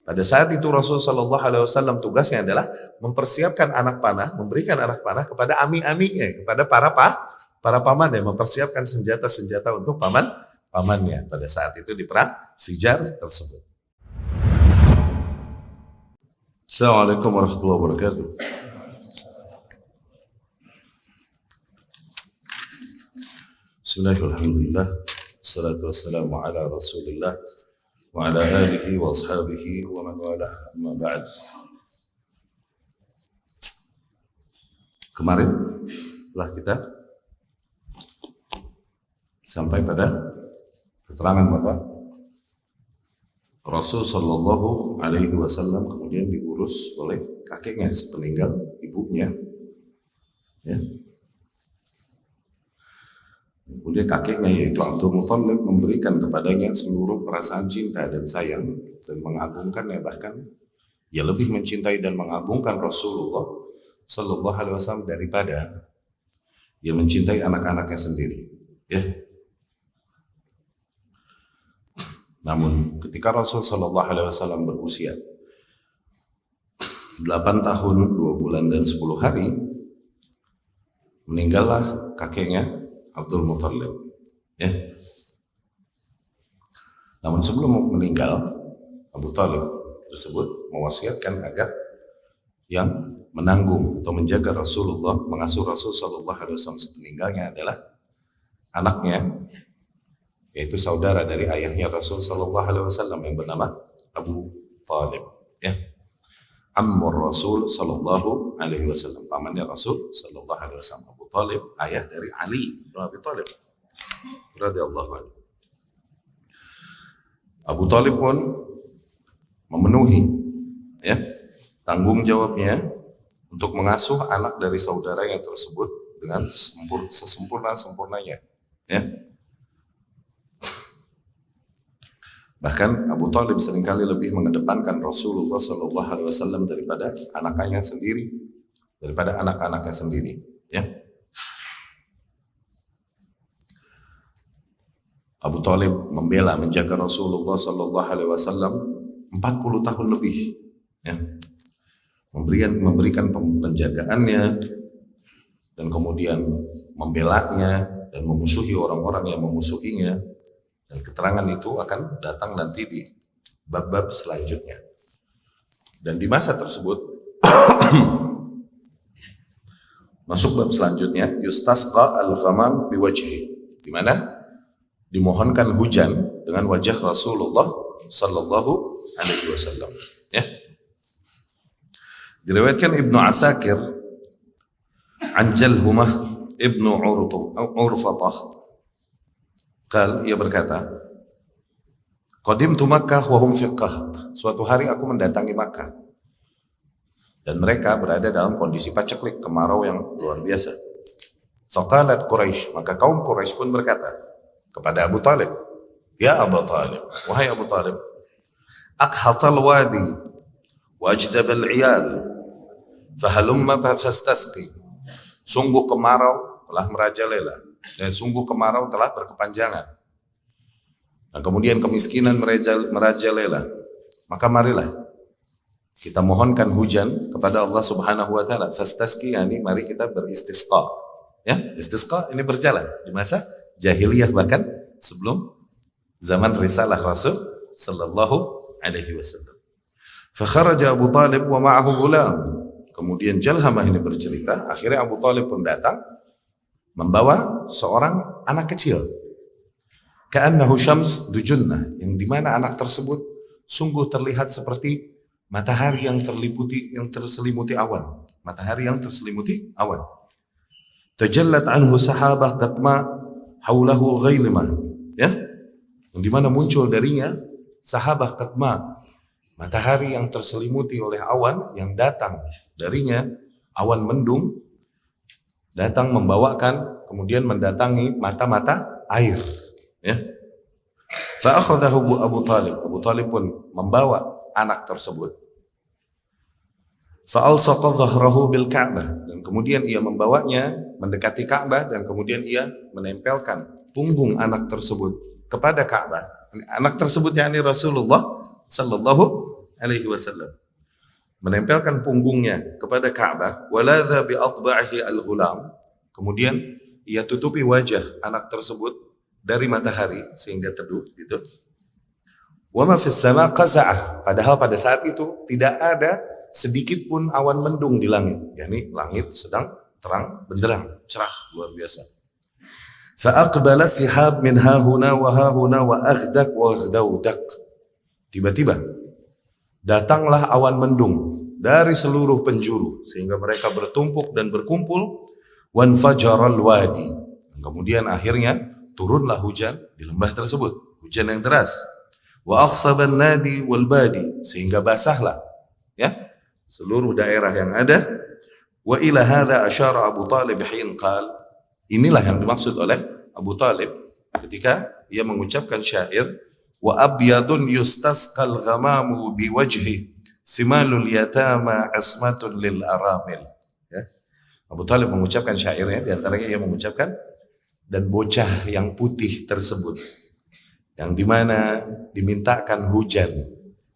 Pada saat itu Rasul Shallallahu Alaihi Wasallam tugasnya adalah mempersiapkan anak panah, memberikan anak panah kepada ami-amiknya, kepada para pamannya, mempersiapkan senjata-senjata untuk pamannya pada saat itu di perang Fijar tersebut. Assalamualaikum warahmatullahi wabarakatuh. Bismillahirrahmanirrahim. Assalatu wassalamu ala Rasulillah wa ala alihi wa ashabihi wa man walah, amma ba'd. Kemarin telah kita sampai pada keterangan Bapak Rasul Sallallahu Alaihi Wasallam kemudian diurus oleh kakeknya sepeninggal ibunya, ya. Kemudian kakeknya yaitu Abdul Muthalib memberikan kepadanya seluruh perasaan cinta dan sayang dan mengagungkannya, bahkan ia lebih mencintai dan mengagungkan Rasulullah Sallallahu Alaihi Wasallam daripada ia mencintai anak-anaknya sendiri, ya. Namun ketika Rasul Sallallahu Alaihi Wasallam berusia 8 tahun 2 bulan dan 10 hari, meninggallah kakeknya Abdul Muthalib, ya. Namun sebelum meninggal, Abu Talib tersebut mewasiatkan agar yang menanggung atau menjaga Rasulullah, mengasuh Rasul Sallallahu Alaihi Wasallam sepeninggalnya adalah anaknya, yaitu saudara dari ayahnya Rasul Sallallahu Alaihi Wasallam yang bernama Abu Talib, ya. Ammur Rasul Sallallahu Alaihi Wasallam, pamannya Rasul Sallallahu Alaihi Wasallam. Abu Talib, ayah dari Ali bin Abi Thalib radhiyallahu anhu. Abu Talib pun memenuhi, ya, tanggung jawabnya untuk mengasuh anak dari saudaranya tersebut dengan sesempurna-sempurnanya, ya. Bahkan Abu Talib seringkali lebih mengedepankan Rasulullah Sallallahu Alaihi Wasallam daripada anaknya sendiri, daripada anak-anaknya sendiri, ya. Abu Talib membela, menjaga Rasulullah Sallallahu Alaihi Wasallam 40 tahun lebih, ya. Memberikan penjagaannya dan kemudian membelanya dan memusuhi orang-orang yang memusuhinya. Dan keterangan itu akan datang nanti di bab-bab selanjutnya. Dan di masa tersebut masuk bab selanjutnya, yustasqa al-ghamam biwajhi, di mana dimohonkan hujan dengan wajah Rasulullah Sallallahu Alaihi Wasallam, ya. Diriwayatkan Ibnu Asakir an Jalhumah Ibnu Urfatah ia berkata, qadimtu Makkah wa hum fi qahd. Suatu hari aku mendatangi Makkah dan mereka berada dalam kondisi paceklik, kemarau yang luar biasa. Faqalat Quraisy, maka kaum Quraisy pun berkata kepada Abu Talib, ya Abu Talib, wahai Abu Talib, aqhatal wadi wa ajdabal iyal fahalumma fastasqi. Sungguh kemarau telah merajalela, dan sungguh kemarau telah berkepanjangan. Nah, kemudian kemiskinan merajalela. Maka marilah kita mohonkan hujan kepada Allah Subhanahu wa taala. Fastasqi, yani mari kita beristisqa. Ya, istisqa ini berjalan di masa jahiliyah, bahkan sebelum zaman risalah Rasul Sallallahu Alaihi Wasallam. Fa kharaja Abu Talib wa ma'ahu ghulam. Kemudian Jalhamah ini bercerita, akhirnya Abu Talib pun datang membawa seorang anak kecil. Ka'annahu syams dujunnah, yang dimana anak tersebut sungguh terlihat seperti matahari yang terselimuti awan. Matahari yang terselimuti awan. Tajallat anhu sahabah qatma haulahu ghailmah, ya. Yang dimana muncul darinya sahabah qatma, matahari yang terselimuti oleh awan, yang datang darinya awan mendung, datang membawakan, kemudian mendatangi mata-mata air, ya. Fa akhadhahu Abu Talib. Abu Talib pun membawa anak tersebut. Fa alsaqa dhahrahu bil Ka'bah, dan kemudian ia membawanya mendekati Ka'bah, dan kemudian ia menempelkan punggung anak tersebut kepada Ka'bah. Anak tersebut yakni Rasulullah Sallallahu alaihi wasallam menempelkan punggungnya kepada Ka'bah, waladha bi atba'ihi al-ghulam, kemudian ia tutupi wajah anak tersebut dari matahari sehingga teduh gitu. Wa ma fis sama qaza'ah, padahal pada saat itu tidak ada sedikit pun awan mendung di langit, yakni langit sedang terang benderang, cerah luar biasa. Fa aqbala sihab min hahuna wa hahuna wa aghdak wa aghdaudak. Tiba-tiba datanglah awan mendung dari seluruh penjuru sehingga mereka bertumpuk dan berkumpul. Wanfajaral wadi. Kemudian akhirnya turunlah hujan di lembah tersebut, hujan yang deras. Wa akhsaban nadi wal badi, sehingga basahlah ya seluruh daerah yang ada. Wa ila hadza asyara Abu Talib hin qal. Inilah yang dimaksud oleh Abu Talib ketika ia mengucapkan syair, wa abyadun yustasqal ghamamu biwajhi thimalul yatama asmatun lil aramil. Ya. Abu Talib mengucapkan syairnya, di antaranya ia mengucapkan, dan bocah yang putih tersebut yang dimana dimintakan hujan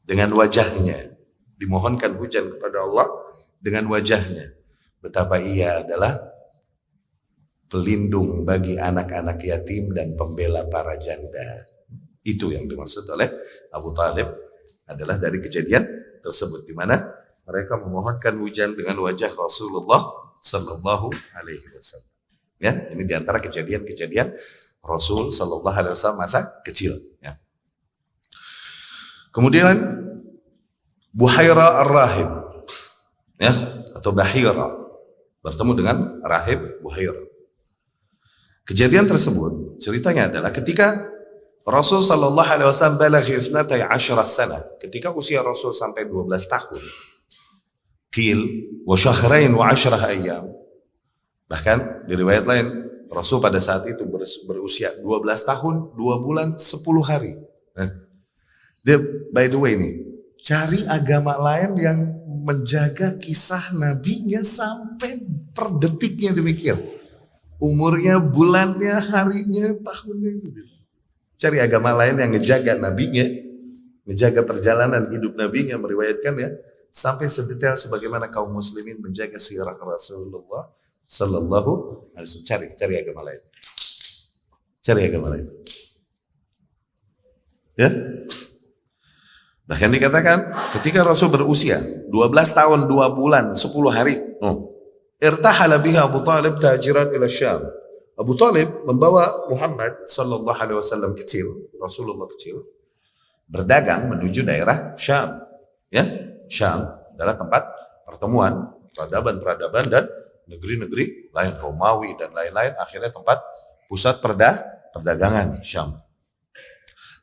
dengan wajahnya, dimohonkan hujan kepada Allah dengan wajahnya, betapa ia adalah pelindung bagi anak-anak yatim dan pembela para janda. Itu yang dimaksud oleh Abu Talib adalah dari kejadian tersebut, di mana mereka memohonkan hujan dengan wajah Rasulullah Sallallahu Alaihi Wasallam. Ya, ini diantara kejadian-kejadian Rasul Sallallahu Alaihi Wasallam masa kecil. Ya. Kemudian Buhaira ar-Rahib, ya, atau Bahira, bertemu dengan Rahib Buhaira. Kejadian tersebut ceritanya adalah ketika Rasul sallallahu alaihi wasallam balagha 12 sana, ketika usia Rasul sampai 12 tahun. Qil wa syahrain wa 10 ayyam. Bahkan di riwayat lain Rasul pada saat itu berusia 12 tahun, 2 bulan, 10 hari. Dia, by the way nih, cari agama lain yang menjaga kisah nabinya sampai per detiknya demikian. Umurnya, bulannya, harinya, tahunnya gitu. Cari agama lain yang ngejaga nabinya, ngejaga perjalanan hidup nabinya, meriwayatkan ya, sampai sedetail sebagaimana kaum muslimin menjaga sirah Rasulullah Sallallahu Alaihi Wasallam. Cari agama lain. Cari agama lain. Ya. Bahkan dikatakan ketika Rasul berusia 12 tahun, 2 bulan, 10 hari. Irtahala biha Abu Talib tajiran ila Syam. Abu Talib membawa Muhammad Sallallahu Alaihi Wasallam kecil, Rasulullah kecil, berdagang menuju daerah Syam. Ya, Syam adalah tempat pertemuan peradaban-peradaban dan negeri-negeri lain, Romawi dan lain-lain. Akhirnya tempat pusat perdagangan Syam.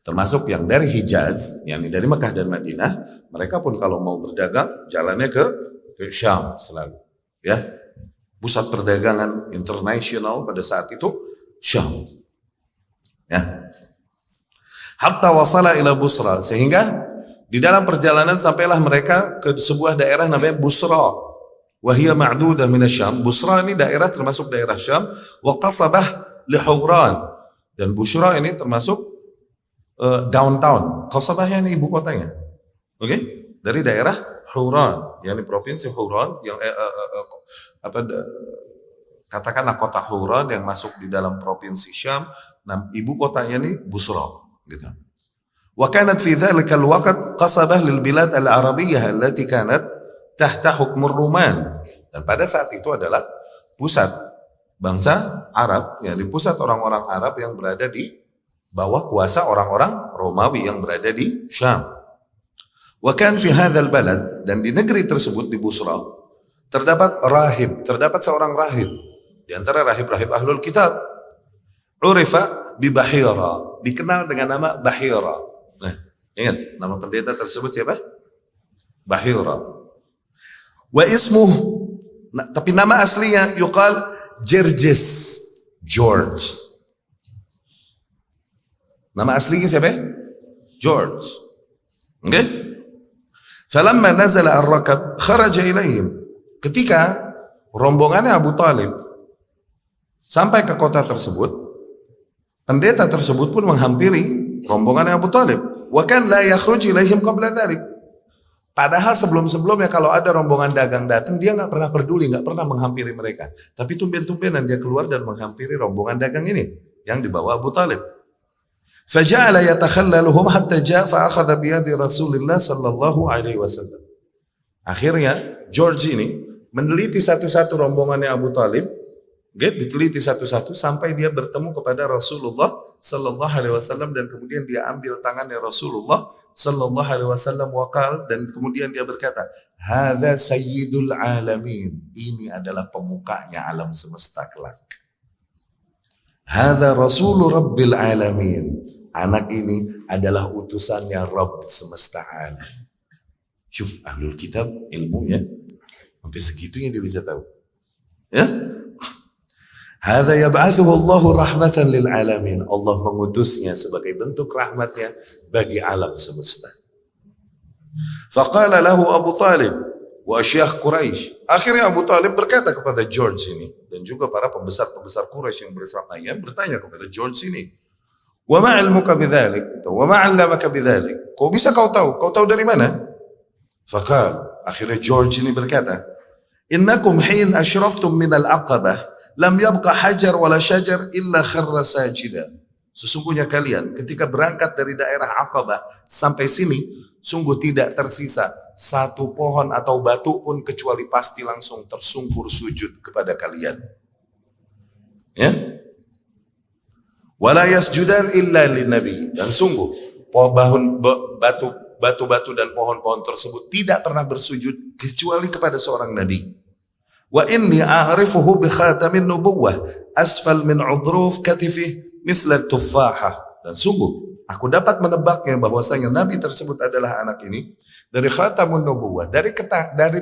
Termasuk yang dari Hijaz, yang dari Mekah dan Madinah, mereka pun kalau mau berdagang jalannya ke Syam selalu. Ya. Pusat perdagangan internasional pada saat itu Syam. Ya. Hatta wasala ila Busra, sehingga di dalam perjalanan sampailah mereka ke sebuah daerah namanya Busra. Wa hiya ma'dudah min Syam. Busra ini daerah termasuk daerah Syam, wa qasabah li Hauran. Dan Busra ini termasuk downtown. Qasabah ini ibu kotanya. Oke? Dari daerah Hauran, yakni provinsi Hauran yang katakanlah kota Hauran yang masuk di dalam provinsi Syam. Nah, ibu kotanya ini Busra, gitu. Wa kanat fi dzalika alwaqt qasabah lil bilad al-arabiyyah allati kanat tahta hukm ar-Ruman. Dan pada saat itu adalah pusat bangsa Arab, yakni pusat orang-orang Arab yang berada di bawah kuasa orang-orang Romawi yang berada di Syam. Wa kan fi hadzal balad, dan di negeri tersebut di Busra terdapat rahib, terdapat seorang rahib di antara rahib-rahib Ahlul Kitab. Urifa bi Bahira, dikenal dengan nama Bahira. Nah, ingat nama pendeta tersebut siapa? Bahira. Wa ismuh, nah, tapi nama aslinya yuqal George. Nama aslinya siapa? George. Oke? Okay? Falamma nazala ar-rakab kharaja ilaihim. Ketika rombongannya Abu Talib sampai ke kota tersebut, pendeta tersebut pun menghampiri rombongannya Abu Talib. Wa kan la yakhruj ilaihim qabla dzalik. Padahal sebelum-sebelumnya kalau ada rombongan dagang datang, dia nggak pernah peduli, nggak pernah menghampiri mereka. Tapi tumben-tumbenan dia keluar dan menghampiri rombongan dagang ini yang dibawa Abu Talib. Faja'ala yatakhallaluhum hatta ja'a fa akhadha bi yadi Rasulillah sallallahu alaihi wasallam. Akhirnya George ini meneliti satu-satu rombongannya Abu Talib, diteliti satu-satu sampai dia bertemu kepada Rasulullah sallallahu alaihi wasallam, dan kemudian dia ambil tangannya Rasulullah sallallahu alaihi wasallam waqal, dan kemudian dia berkata, "Hadza sayyidul alamin." Ini adalah pemukanya alam semesta kelak. "Hadza rasul rabbil alamin." Anak ini adalah utusannya Rabb semesta alam. Syuf, ahlul kitab ilmunya sampai segitunya dia bisa tahu. Ya? Hadza yab'athuhu Allahu rahmatan lil alamin. Allah mengutusnya sebagai bentuk rahmatnya bagi alam semesta. Faqala lahu Abu Talib wa asyakh Quraisy. Akhirnya Abu Talib berkata kepada George ini, dan juga para pembesar-pembesar Quraisy yang bersamanya bertanya kepada George ini, "Wa ma 'ilmuka bidzalik? Wa ma 'allamaka bidzalik?" Kau bisa kau tahu? Kau tahu dari mana? Faqal, akhirnya George ini berkata, "Innakum hin ashraftum min al-aqabah lam yabqa hajar wala syajar illa kharra sajida." Sesungguhnya kalian ketika berangkat dari daerah Aqabah sampai sini, sungguh tidak tersisa satu pohon atau batu pun kecuali pasti langsung tersungkur sujud kepada kalian. Ya? Wala yasjudan illa linnabi. Dan sungguh batu-batu dan pohon-pohon tersebut tidak pernah bersujud kecuali kepada seorang nabi. Wa inni a'rifuhu bi khatamin nubuwwah asfal min udruf katifih mithla tuffahah. Dan sungguh aku dapat menebaknya bahwasanya nabi tersebut adalah anak ini dari khatamun nubuwwah, dari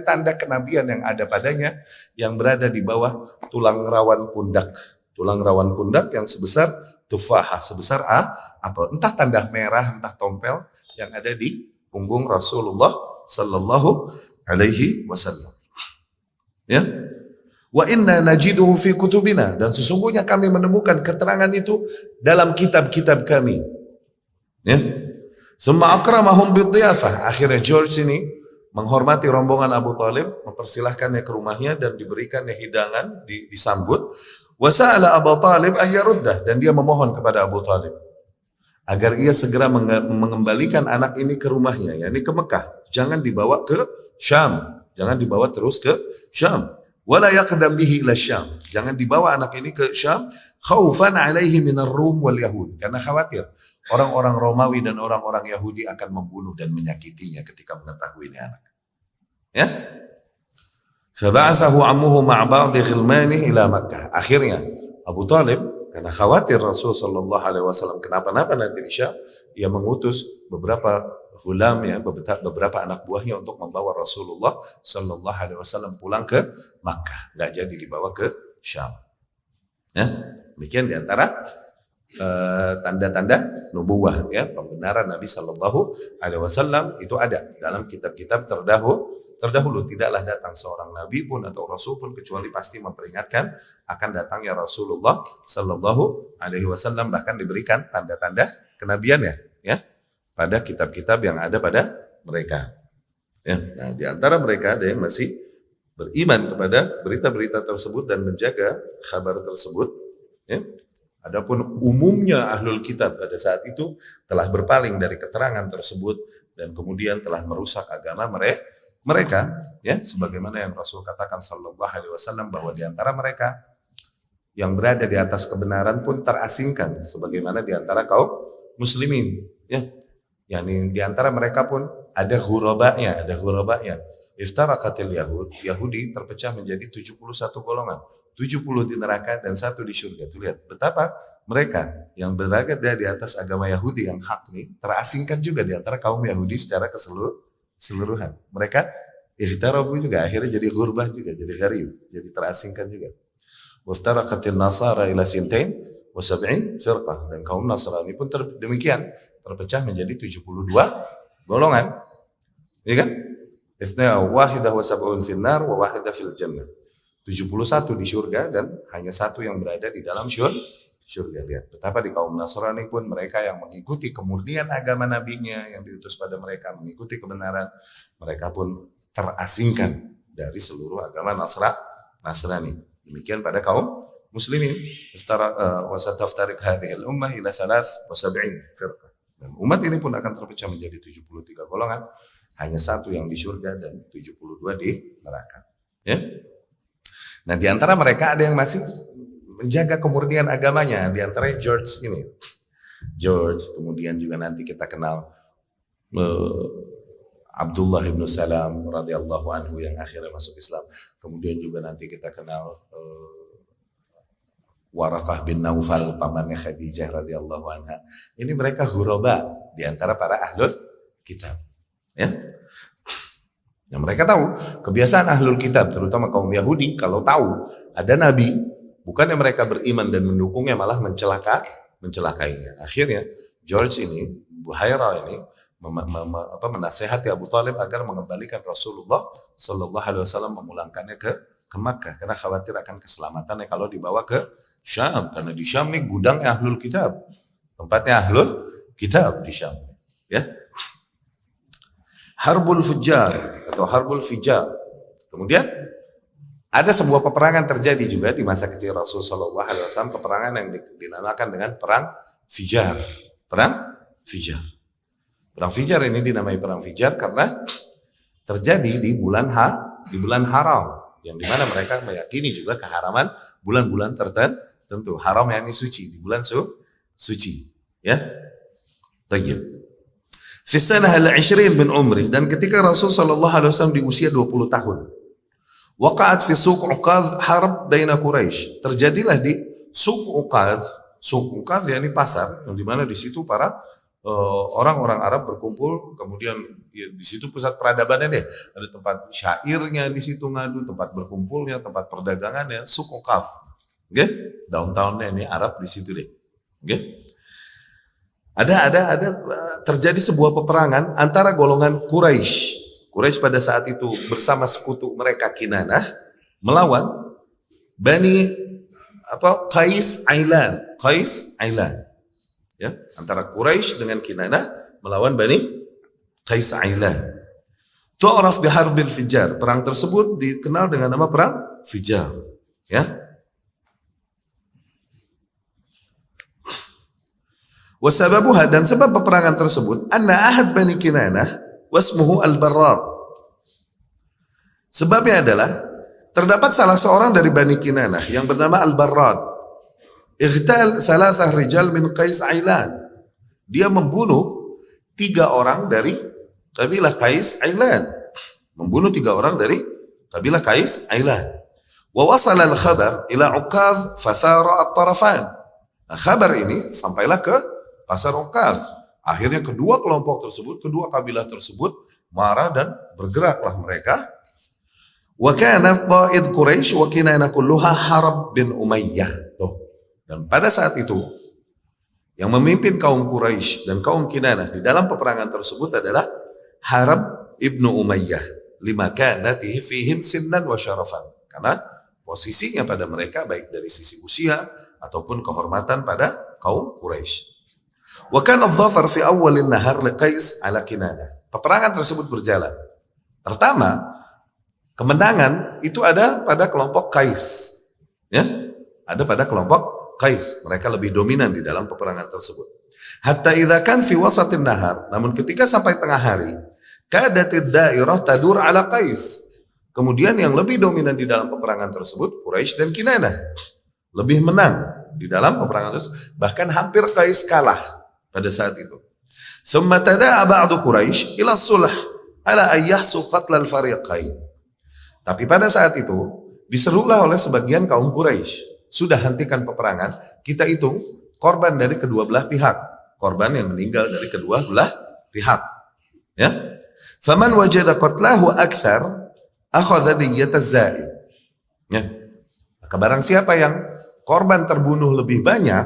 tanda kenabian yang ada padanya, yang berada di bawah tulang rawan pundak. Tulang rawan pundak yang sebesar tufahah, sebesar apa? Entah tanda merah, entah tompel yang ada di punggung Rasulullah sallallahu alaihi wasallam. Ya. Wa inna najiduhu fi kutubina, dan sesungguhnya kami menemukan keterangan itu dalam kitab-kitab kami. Ya. Summa akramahum bidhiyafah. Akhirnya George ini menghormati rombongan Abu Talib, mempersilahkannya ke rumahnya dan diberikannya hidangan, disambut. Wa sa'ala Abu Talib ayyaruddah, dan dia memohon kepada Abu Talib agar ia segera mengembalikan anak ini ke rumahnya, yakni ke Mekah. Jangan dibawa ke Syam. Jangan dibawa terus ke Syam. Wala yaqdam bihi ila Syam. Jangan dibawa anak ini ke Syam, khaufan alaihi minar Rum wal Yahud. Karena khawatir orang-orang Romawi dan orang-orang Yahudi akan membunuh dan menyakitinya ketika mengetahui ini anak. Ya? Faba'athahu ammuhu ma'a ba'di khilmanihi ila Makkah. Akhirnya Abu Talib karena khawatir Rasul sallallahu alaihi wasallam kenapa-napa nanti di Syam, ia mengutus beberapa hulam, ya, beberapa anak buahnya untuk membawa Rasulullah sallallahu alaihi wasallam pulang ke Makkah, enggak jadi dibawa ke Syam. Ya, demikian di antara tanda-tanda nubuwah, ya, pembenaran Nabi sallallahu alaihi wasallam itu ada dalam kitab-kitab terdahulu. Tidaklah datang seorang nabi pun atau rasul pun kecuali pasti memperingatkan akan datangnya Rasulullah sallallahu alaihi wasallam, bahkan diberikan tanda-tanda kenabiannya, ya, pada kitab-kitab yang ada pada mereka. Ya, nah, di antara mereka ada yang masih beriman kepada berita-berita tersebut dan menjaga kabar tersebut. Ya. Adapun umumnya ahlul kitab pada saat itu telah berpaling dari keterangan tersebut dan kemudian telah merusak agama mereka, ya, sebagaimana yang Rasul katakan sallallahu alaihi wasallam bahwa di antara mereka yang berada di atas kebenaran pun terasingkan sebagaimana di antara kaum muslimin, ya. Yani di antara mereka pun ada ghurabanya. Iftaraqatil Yahudi terpecah menjadi 71 golongan, 70 di neraka dan 1 di surga. Tuh lihat betapa mereka yang berada di atas agama Yahudi yang hak nih terasingkan juga di antara kaum Yahudi secara keseluruhan. Mereka iftarabu juga akhirnya jadi ghurbah juga, jadi gharib, jadi terasingkan juga. Waftaraqatil Nasara ila 72 firqah, dan kaum Nasrani pun demikian terpecah menjadi 72 golongan. Ya kan? Itsna wahidah wa sab'un fil nar wa wahidah fil jannah. 71 di surga dan hanya 1 yang berada di dalam surga. Lihat betapa di kaum Nasrani pun mereka yang mengikuti kemurnian agama nabinya yang diutus pada mereka, mengikuti kebenaran, mereka pun terasingkan dari seluruh agama Nasrani. Demikian pada kaum muslimin. Wasataftarik hadhil ummah ila 73 firqah. Dan umat ini pun akan terpecah menjadi 73 golongan, hanya satu yang di surga dan 72 di neraka. Ya. Nah, di antara mereka ada yang masih menjaga kemurnian agamanya, di antaranya George ini. George, kemudian juga nanti kita kenal Abdullah ibn Salam radhiyallahu anhu yang akhirnya masuk Islam. Kemudian juga nanti kita kenal Waraqah bin Naufal, pamannya Khadijah radhiyallahu anha. Ini mereka ghuraba di antara para ahlul kitab. Ya. Nah, mereka tahu kebiasaan ahlul kitab, terutama kaum Yahudi, kalau tahu ada nabi, bukannya mereka beriman dan mendukungnya, malah mencelakainya. Akhirnya George ini, Buhaira ini, menasehati Abu Talib agar mengembalikan Rasulullah Sallallahu Alaihi Wasallam, memulangkannya ke Makkah, karena khawatir akan keselamatannya kalau dibawa ke Syam, karena di Syam ini gudangnya ahlul kitab, tempatnya ahlul kitab di Syam. Ya. Harbul Fujjar atau Harbul Fijar. Kemudian ada sebuah peperangan terjadi juga di masa kecil Rasul Sallallahu Alaihi Wasallam, peperangan yang dinamakan dengan perang Fijar. Perang Fijar. Perang Fijar ini dinamai perang Fijar karena terjadi di bulan haram, yang dimana mereka meyakini juga keharaman bulan-bulan tertentu. Haram yang ini suci, di bulan suci. Ya. Tayyib. Fi sanah al-20 min umri, dan ketika Rasul sallallahu alaihi wasallam di usia 20 tahun. Waqa'at fi suq Uqadh harb baina Quraisy. Terjadilah di suq Uqadh. Suq Uqadh yakni pasar, yang di mana di situ para orang-orang Arab berkumpul, kemudian ya, di situ pusat peradabannya deh. Ada tempat syairnya di situ ngadu, tempat berkumpulnya, tempat perdagangannya, suq Uqadh. Oke? Downtown-nya ini Arab di situ deh. Oke? Ada terjadi sebuah peperangan antara golongan Quraisy pada saat itu bersama sekutu mereka Kinanah melawan Bani Qais Ailan. Ya, antara Quraisy dengan Kinanah melawan Bani Qais Ailan. Tu'raf bi harbil Fijar. Perang tersebut dikenal dengan nama perang Fijar. Ya. Wasababuha, dan sebab peperangan tersebut, anna ahad Bani Kinanah wasmuhu al-Barrad. Sebabnya adalah terdapat salah seorang dari Bani Kinanah yang bernama al-Barrad. Ightal thalathah rijal min Qais Ailan. Dia membunuh 3 orang dari kabilah Qais Ailan. Membunuh 3 orang dari kabilah Qais Ailan. Wa wasala al-khabar ila Uqadh fathara at-tarafan. Nah, kabar ini sampailah ke pasar Uqadh. Akhirnya kedua kelompok tersebut, kedua kabilah tersebut marah dan bergeraklah mereka. Wa kana qa'id Quraisy wa Kinanah kulluha Harb bin Umayyah. Tuh. Dan pada saat itu yang memimpin kaum Quraisy dan kaum Kinanah di dalam peperangan tersebut adalah Harb ibnu Umayyah. Lima kanatihi fihim sinnan wa syarafan. Karena posisinya pada mereka baik dari sisi usia ataupun kehormatan pada kaum Quraisy. Wa kana adh-dhafar fi awwal an-nahar li Qais ala Kinanah. Peperangan tersebut berjalan. Pertama, kemenangan itu ada pada kelompok Qais. Ya? Ada pada kelompok Qais. Mereka lebih dominan di dalam peperangan tersebut. Hatta idza kan fi wasatin nahar, namun ketika sampai tengah hari, kadatid dairah tadur ala Qais. Kemudian yang lebih dominan di dalam peperangan tersebut Quraisy dan Kinanah. Lebih menang di dalam peperangan tersebut. Bahkan hampir Qais kalah pada saat itu. Thumma tada'a ba'du Quraisy ila sulh ala ayyahsu qatl al-fariqain. Tapi pada saat itu diserulah oleh sebagian kaum Quraisy, sudah hentikan peperangan, kita hitung korban dari kedua belah pihak, korban yang meninggal dari kedua belah pihak. Ya. Faman wajada qatlahu akthar akhadha diyat az-zaid. Ya. Maka barang siapa yang korban terbunuh lebih banyak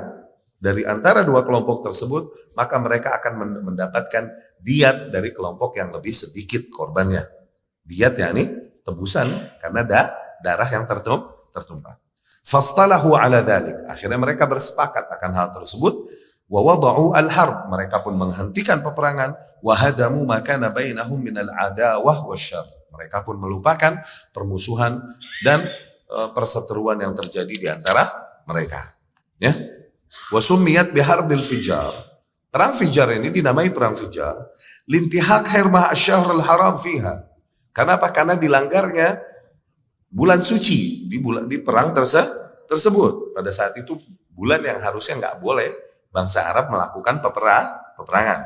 dari antara dua kelompok tersebut, maka mereka akan mendapatkan diat dari kelompok yang lebih sedikit korbannya. Diat yakni tebusan karena darah yang tertumpah. Fastalahu ala dhalik. Akhirnya mereka bersepakat akan hal tersebut. Wa wada'u al-harb. Mereka pun menghentikan peperangan. Wa hadamu ma kana bainahum minal adawah wasyarr. Mereka pun melupakan permusuhan dan perseteruan yang terjadi di antara mereka. Ya. Wa summiyat biharbil fijar. Perang Fijar ini dinamai perang Fijar. Lintihak hirmah asy-syahrul haram fiha. Kenapa? Karena dilanggarnya bulan suci di perang tersebut. Pada saat itu bulan yang harusnya nggak boleh bangsa Arab melakukan peperangan.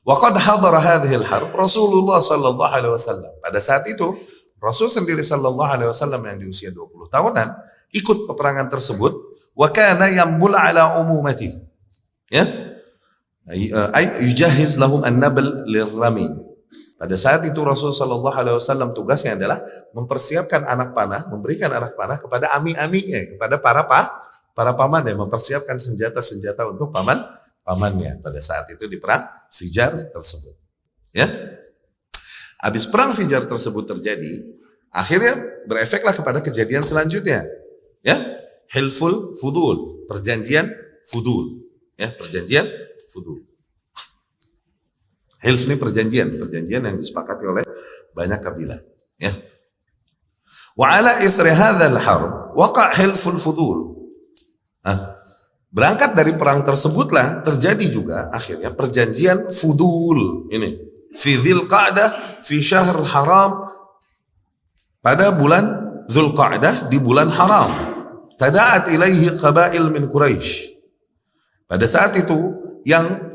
Wa qad hadara hadhihi al-harb Rasulullah sallallahu alaihi wasallam. Pada saat itu Rasul sendiri sallallahu alaihi wasallam yang di usia 20 tahunan ikut peperangan tersebut. Wa kana yambul ala umumati. Ya. Ay yujahiz lahum an-nabl lirrami. Pada saat itu Rasul sallallahu alaihi wasallam tugasnya adalah mempersiapkan anak panah, memberikan anak panah kepada ami-amiknya, kepada para pamannya, mempersiapkan senjata-senjata untuk pamannya pada saat itu di perang Fijar tersebut. Ya. Habis perang Fijar tersebut terjadi, akhirnya berefeklah kepada kejadian selanjutnya. Ya. Hilful Fudul, perjanjian Fudul. Ya, perjanjian Fudul. Hilf ini perjanjian yang disepakati oleh banyak kabilah. Ya. Wa ala ithri hadzal harb waqa' hilful Fudul. Berangkat dari perang tersebutlah terjadi juga akhirnya perjanjian Fudul ini. Fi Dzulqa'dah fi syahr haram, pada bulan Dzulqa'dah di bulan haram. Tada'at ilaihi qabail min Quraisy. Pada saat itu yang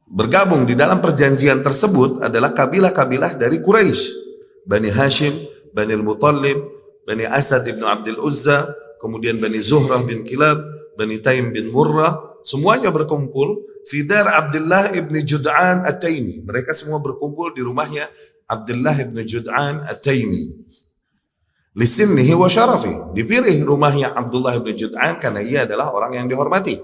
bergabung di dalam perjanjian tersebut adalah kabilah-kabilah dari Quraisy. Bani Hashim, Bani Al-Muttalib, Bani Asad ibn Abdul Uzza, kemudian Bani Zuhrah bin Kilab, Bani Taim bin Murrah, semuanya berkumpul fi dar Abdullah ibn Jud'an At-Taimi. Mereka semua berkumpul di rumahnya Abdullah ibn Jud'an At-Taimi. Lisinnihi wa syarafi. Dipilih rumahnya Abdullah ibn Jud'an karena ia adalah orang yang dihormati.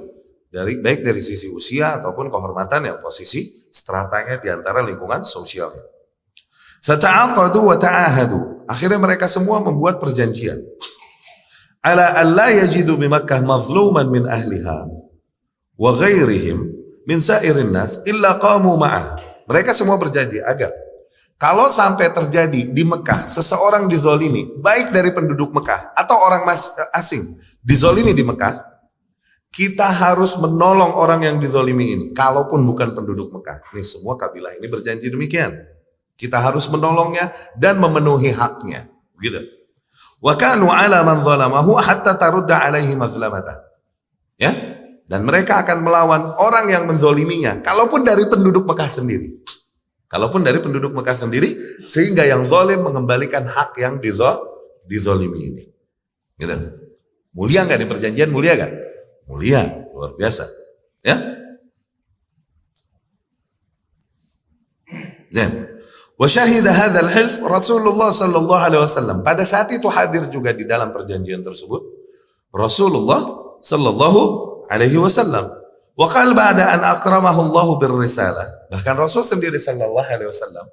Baik dari sisi usia ataupun kehormatan yang posisi stratanya di antara lingkungan sosialnya. Fata'aqadu wa ta'ahadu. Akhirnya mereka semua membuat perjanjian. Ala alla yajidu bi Makkah mazluman min ahliha wa ghairihim min sa'irin nas illa qamu ma'ah. Mereka semua berjanji agar kalau sampai terjadi di Mekah seseorang dizolimi, baik dari penduduk Mekah atau orang asing dizolimi di Mekah, kita harus menolong orang yang dizolimi ini, kalaupun bukan penduduk Mekah. Ini semua kabilah ini berjanji demikian. Kita harus menolongnya dan memenuhi haknya. Begitu. Wa kanu ala man zalamahu hatta tarudda alaihi mazlamatah. Ya? Dan mereka akan melawan orang yang menzoliminya, kalaupun dari penduduk Mekah sendiri. Kalaupun dari penduduk Mekah sendiri, sehingga yang zalim mengembalikan hak yang dizolimi ini. Gitu. Mulia nggak di perjanjian? Mulia nggak? Mulia, luar biasa. Ya. Dan wa syahida hadzal hilf Rasulullah sallallahu alaihi wasallam. Pada saat itu hadir juga di dalam perjanjian tersebut Rasulullah sallallahu alaihi wasallam. Wa qala ba'da an akramahu Allah birrisalah. Bahkan Rasul sendiri sallallahu alaihi wasallam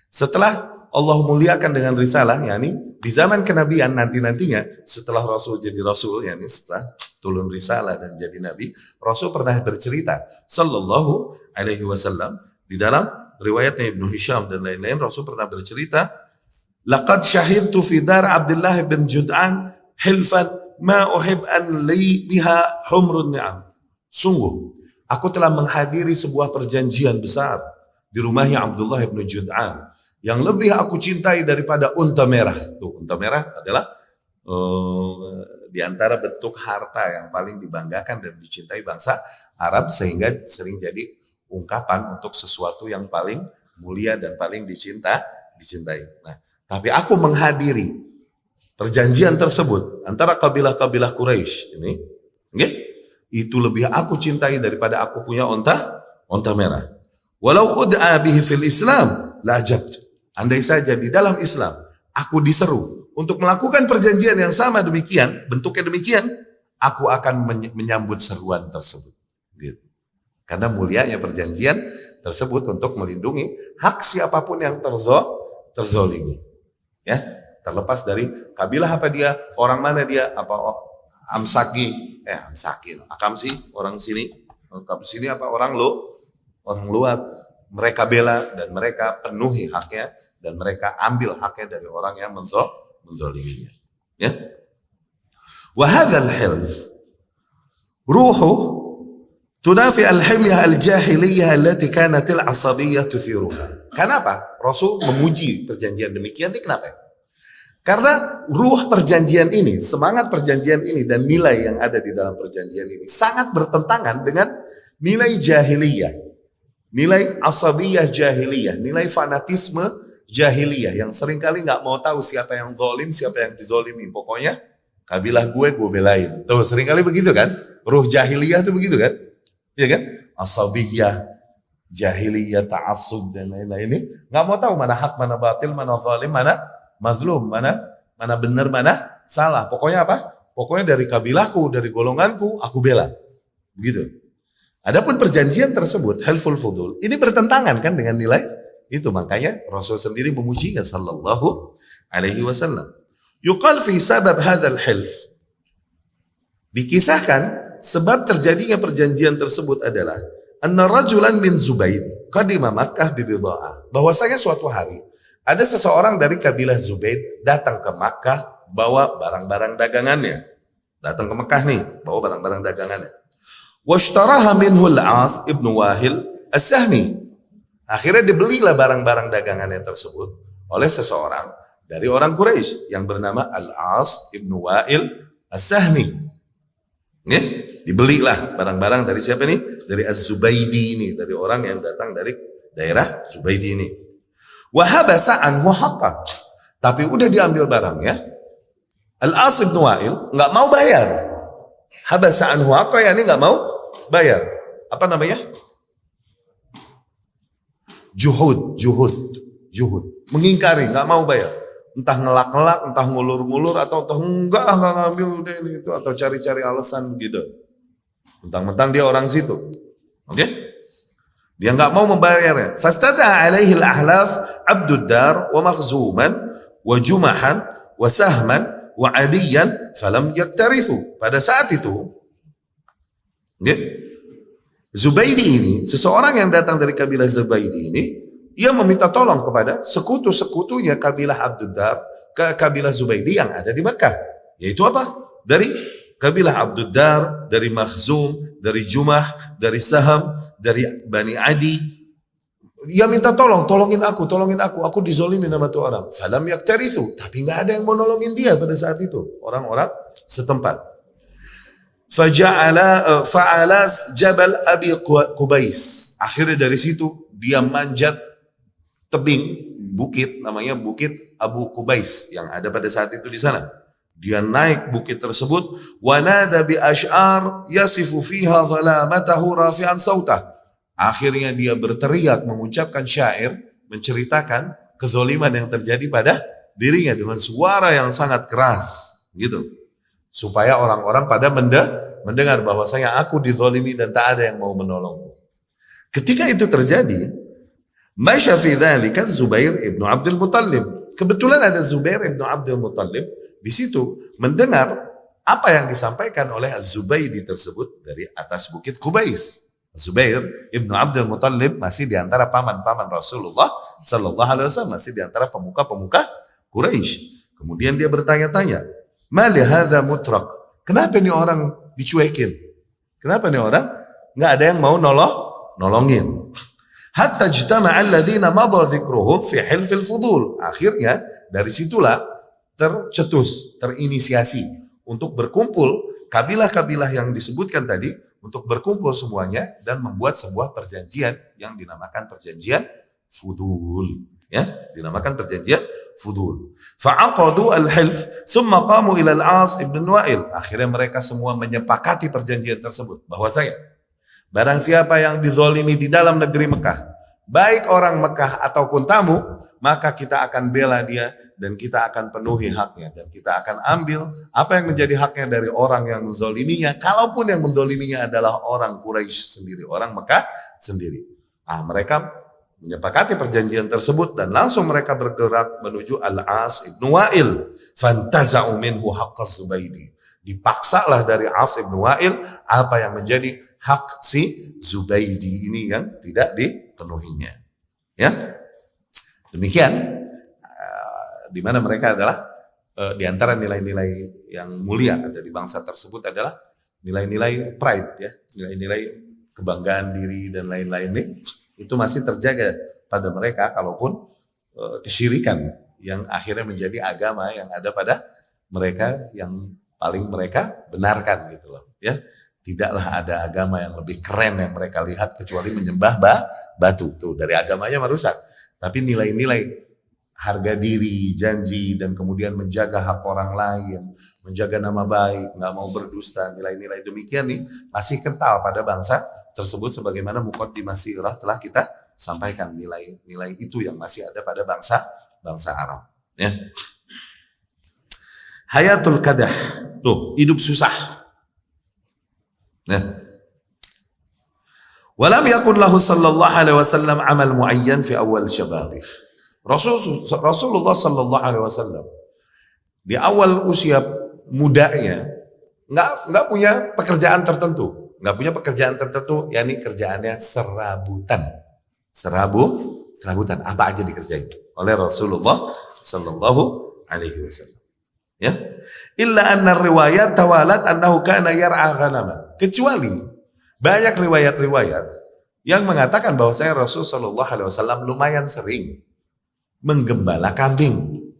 setelah Allah muliakan dengan risalah, yakni di zaman kenabian nanti-nantinya setelah Rasul jadi Rasul, yakni setelah turun risalah dan jadi nabi, Rasul pernah bercerita sallallahu alaihi wasallam di dalam riwayatnya Ibnu Hisham dan lain-lain, Rasul pernah bercerita, laqad syahidtu fi dar Abdullah bin Jud'an hilfan ma uhib an li biha humrun ni'am. Sungguh aku telah menghadiri sebuah perjanjian besar di rumahnya Abdullah bin Jud'an yang lebih aku cintai daripada unta merah. Tuh, unta merah adalah di antara bentuk harta yang paling dibanggakan dan dicintai bangsa Arab, sehingga sering jadi ungkapan untuk sesuatu yang paling mulia dan paling dicintai. Nah, tapi aku menghadiri perjanjian tersebut antara kabilah-kabilah Quraisy ini, okay? Itu lebih aku cintai daripada aku punya onta merah. Walau ud'a bihi fil Islam la ajabt. Andai saja di dalam Islam aku diseru untuk melakukan perjanjian yang sama demikian, bentuknya demikian, aku akan menyambut seruan tersebut. Gitu. Karena mulianya perjanjian tersebut untuk melindungi hak siapapun yang terzolimi. Ya, terlepas dari kabilah apa dia, orang mana dia, apa Akamsi, orang sini, apa orang luar, mereka bela dan mereka penuhi haknya dan mereka ambil haknya dari orang yang menzaliminya. Ya. Wa hadzal hilf ruhu tunafi al-himyah al-jahiliyah allati kanat al-'asabiyyah tuthiruha. Kenapa? Rasul memuji perjanjian demikian ini kenapa? Karena ruh perjanjian ini, semangat perjanjian ini dan nilai yang ada di dalam perjanjian ini sangat bertentangan dengan nilai jahiliyah. Nilai asabiyah jahiliyah, nilai fanatisme jahiliyah yang seringkali nggak mau tahu siapa yang zalim, siapa yang dizalimi. Pokoknya kabilah gue belain. Tuh seringkali begitu kan? Ruh jahiliyah tuh begitu kan? Iya kan? Asabiyah, jahiliyah, ta'assub dan lain-lain ini nggak mau tahu mana hak, mana batil, mana zalim, mana mazlum, mana benar, mana salah. Pokoknya apa? Pokoknya dari kabilahku, dari golonganku, aku bela. Begitu. Adapun perjanjian tersebut, hilful fudul, ini bertentangan kan dengan nilai itu. Makanya Rasul sendiri memujinya sallallahu alaihi wasallam. Yuqal fi sabab hadzal hilf. Dikisahkan sebab terjadinya perjanjian tersebut adalah anna rajulan min Zubaid qadima Makkah bi bida'ah. Bahwasanya suatu hari ada seseorang dari kabilah Zubaid datang ke Makkah bawa barang-barang dagangannya. Datang ke Makkah nih, bawa barang-barang dagangannya. Washtaraha minhu al-'As ibnu Wahil as-Sahmi. Akhirnya dibelilah barang-barang dagangannya tersebut oleh seseorang dari orang Quraisy yang bernama Al-'As ibnu Wahil as-Sahmi. Ya, dibelilah barang-barang dari siapa nih? Dari Az-Zubaidi ini, dari orang yang datang dari daerah Zubaidi ini. Wa habasa anhu haqqan. Tapi udah diambil barangnya. Al-'As ibnu Wahil enggak mau bayar. Habasa anhu haqqan yani enggak mau bayar. Apa namanya? Juhud. Mengingkari, nggak mau bayar. Entah ngelak-ngelak, entah ngulur-ngulur, atau entah enggak ngambil udah ini itu, atau cari-cari alasan begitu. Mentang-mentang dia orang situ. Oke? Dia nggak mau membayarnya. Fastada alaihi al-ahlaf Abdud Dar wa Makhzuman wa Jumahan wa Sahman wa Adiyan falam yaktarithu. Pada saat itu Zubaidi ini, seseorang yang datang dari kabilah Zubaidi ini, ia meminta tolong kepada sekutu-sekutunya kabilah Abdud Dar, kabilah Zubaidi yang ada di Makkah. Yaitu apa? Dari kabilah Abdud Dar, dari Makhzum, dari Jumah, dari Saham, dari Bani Adi. Ia minta tolongin aku dizolimin sama tuh orang. Falam yaktarithu, tapi nggak ada yang mau nolongin dia pada saat itu. Orang-orang setempat. Fa'alas Jabal Abi Qubais. Akhirnya dari situ dia manjat tebing bukit, namanya Bukit Abu Qubais yang ada pada saat itu di sana. Dia naik bukit tersebut, wa nada bi asy'ar yasifu fiha zalamatahu rafi'an sautah. Akhirnya dia berteriak mengucapkan syair menceritakan kezaliman yang terjadi pada dirinya dengan suara yang sangat keras, gitu. Supaya orang-orang pada mendengar bahwasanya aku dizalimi dan tak ada yang mau menolongku. Ketika itu terjadi, masya fi dzalika Zubair ibnu Abdul Muttalib. Kebetulan ada Zubair ibnu Abdul Muttalib di situ mendengar apa yang disampaikan oleh Az-Zubaidi tersebut dari atas bukit Qubais. Zubair ibnu Abdul Muttalib masih di antara paman-paman Rasulullah sallallahu alaihi wasallam, masih di antara pemuka-pemuka Quraisy. Kemudian dia bertanya-tanya, "Mali hadza mutrak?" Kenapa nih orang dicuekin? Kenapa nih orang nggak ada yang mau nolongin? Hatta ijtama'a alladhina madha dzikruhum fi hilfil fudul. Akhirnya dari situlah terinisiasi untuk berkumpul kabilah-kabilah yang disebutkan tadi, untuk berkumpul semuanya dan membuat sebuah perjanjian yang dinamakan perjanjian fudul. Ya, dinamakan perjanjian fudul. Fa'aqadu al-hilf, thumma qamu ila al-'As ibn Wa'il. Akhirnya mereka semua menyepakati perjanjian tersebut bahwasanya barang siapa yang dizalimi di dalam negeri Mekah, baik orang Mekah ataupun tamu, maka kita akan bela dia dan kita akan penuhi haknya dan kita akan ambil apa yang menjadi haknya dari orang yang menzaliminya, kalaupun yang menzaliminya adalah orang Quraisy sendiri, orang Mekah sendiri. Mereka menyepakati perjanjian tersebut dan langsung mereka bergerak menuju Al-As ibn Wa'il. Fantaza'u minhu haqqaz Zubaidi. Dipaksalah dari As ibn Wa'il apa yang menjadi hak si Zubaidi ini yang tidak dipenuhinya. Ya, demikian di mana mereka adalah di antara nilai-nilai yang mulia ada di bangsa tersebut adalah nilai-nilai pride, ya, nilai-nilai kebanggaan diri dan lain-lain nih, itu masih terjaga pada mereka kalaupun kesyirikan yang akhirnya menjadi agama yang ada pada mereka yang paling mereka benarkan gitu loh, ya. Tidaklah ada agama yang lebih keren yang mereka lihat kecuali menyembah batu. Tuh, dari agamanya merusak. Tapi nilai-nilai harga diri, janji, dan kemudian menjaga hak orang lain, menjaga nama baik, nggak mau berdusta, nilai-nilai demikian nih masih kental pada bangsa tersebut sebagaimana muqaddimah sirah telah kita sampaikan, nilai-nilai itu yang masih ada pada bangsa Arab. Ya. Hayatul kadah, tuh hidup susah. Nah, walam yakun lahu sallallahu alaihi wasallam amal muayyan fi awal syababi. Rasulullah sallallahu alaihi wasallam di awal usia mudanya nggak punya pekerjaan tertentu, yakni kerjaannya serabutan apa aja dikerjain oleh Rasulullah sallallahu alaihi wasallam. Ya, illa anna riwayat tawalat annahu kana yar'a ghanaman. Kecuali banyak riwayat-riwayat yang mengatakan bahwasanya Rasul sallallahu alaihi wasallam lumayan sering menggembala kambing.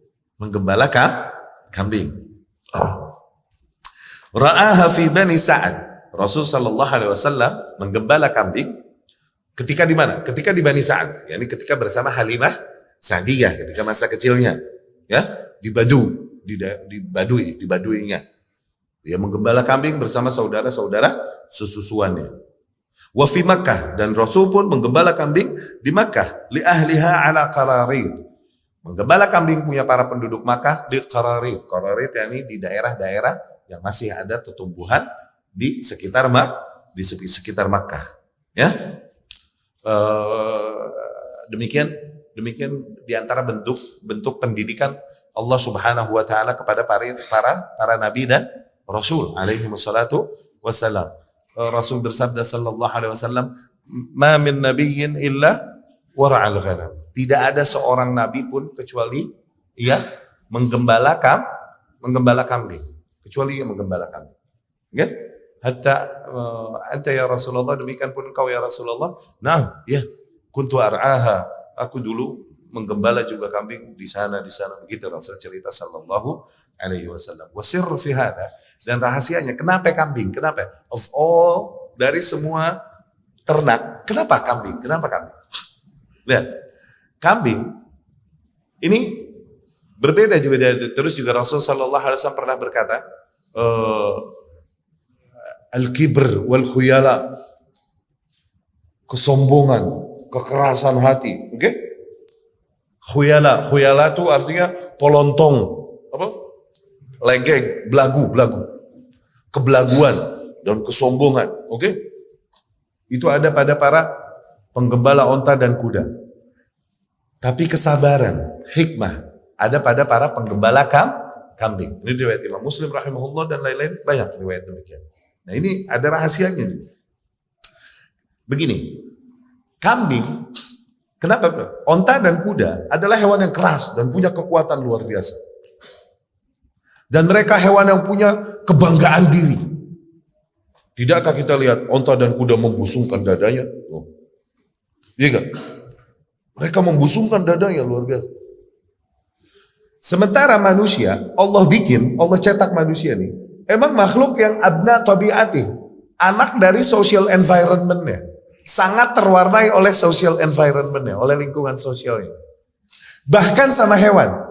Ra'aha fi Bani Sa'ad. Rasul sallallahu alaihi wasallam menggembala kambing ketika di mana? Ketika di Bani Sa'ad, yakni ketika bersama Halimah Sa'diyah ketika masa kecilnya, ya, di Baduinya. Dia menggembala kambing bersama saudara-saudara sesusuannya. Wa fi Makkah, dan Rasul pun menggembala kambing di Makkah li ahliha ala qararid. Menggembala kambing punya para penduduk Makkah di qararid. Qararid yakni di daerah-daerah yang masih ada tumbuhan di sekitar Makkah. Ya. Demikian di antara bentuk pendidikan Allah Subhanahu wa taala kepada para nabi dan rasul alaihi wassalatu wassalam. Rasul bersabda sallallahu alaihi wasallam, "Ma min nabiyyin illa wara'al ghanam." Tidak ada seorang nabi pun kecuali ia menggembala kambing, kecuali ia menggembala kambing. Ya? Hatta anta ya Rasulullah, demikian pun engkau ya Rasulullah. Nah, ya, kuntu ar'aha. Aku dulu menggembala juga kambing di sana begitu Rasul cerita sallallahu alaihi wasallam. Wasir fi hada, dan rahasianya kenapa kambing? Kenapa? Of all, dari semua ternak, kenapa kambing? Lihat, kambing ini berbeda juga. Terus juga Rasul sallallahu alaihi wasallam pernah berkata, al-kibr wal khuyala, kesombongan, kekerasan hati, oke? Khuyala itu artinya polontong, apa? Legeg, belagu, kebelaguan dan kesombongan, oke? Itu ada pada para penggembala onta dan kuda. Tapi kesabaran, hikmah ada pada para penggembala kambing. Ini riwayat Imam Muslim rahimahullah dan lain-lain, banyak riwayat demikian. Nah, ini ada rahasianya. Begini, kambing, kenapa? Onta dan kuda adalah hewan yang keras dan punya kekuatan luar biasa. Dan mereka hewan yang punya kebanggaan diri. Tidakkah kita lihat onta dan kuda membusungkan dadanya? Oh. Iya gak? Mereka membusungkan dadanya luar biasa. Sementara manusia, Allah cetak manusia nih. Emang makhluk yang abna tabiati, anak dari social environment-nya. Sangat terwarnai oleh social environment-nya, oleh lingkungan sosialnya. Bahkan sama hewan.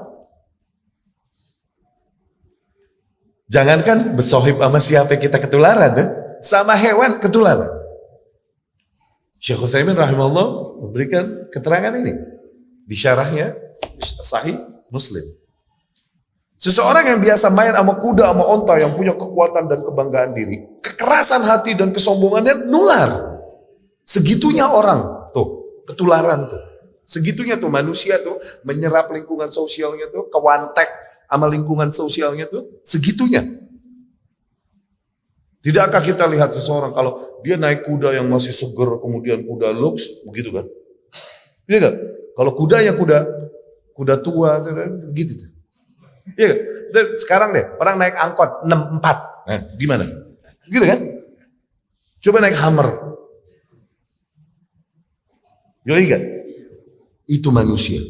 Jangankan bersohib sama siapa kita ketularan, sama hewan ketularan. Syekh Utsaimin rahimahullah memberikan keterangan ini di syarahnya Sahih Muslim. Seseorang yang biasa main sama kuda, sama onta yang punya kekuatan dan kebanggaan diri, kekerasan hati dan kesombongannya nular. Segitunya orang tuh ketularan tuh. Segitunya tuh manusia tuh menyerap lingkungan sosialnya tuh, kewantek sama lingkungan sosialnya tuh segitunya. Tidakkah kita lihat seseorang kalau dia naik kuda yang masih seger, kemudian kuda lux, begitu kan? Iya kan? Kalau kudanya kuda tua, gitu tuh. Iya kan? Sekarang deh, orang naik angkot 64, nah, gimana? Gitu kan? Coba naik Hummer. Yoi kan? Itu manusia.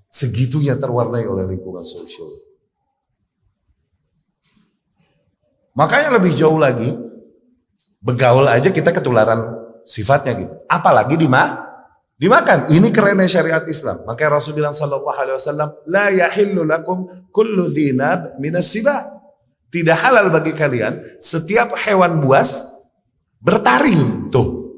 Segitunya terwarnai oleh lingkungan sosial. Makanya lebih jauh lagi, begaul aja kita ketularan sifatnya gitu. Apalagi dimakan. Ini kerennya syariat Islam. Makanya Rasul bilang sallallahu alaihi wasallam, la yahillu lakum kullu dhinab minas siba. Tidak halal bagi kalian setiap hewan buas bertaring tuh.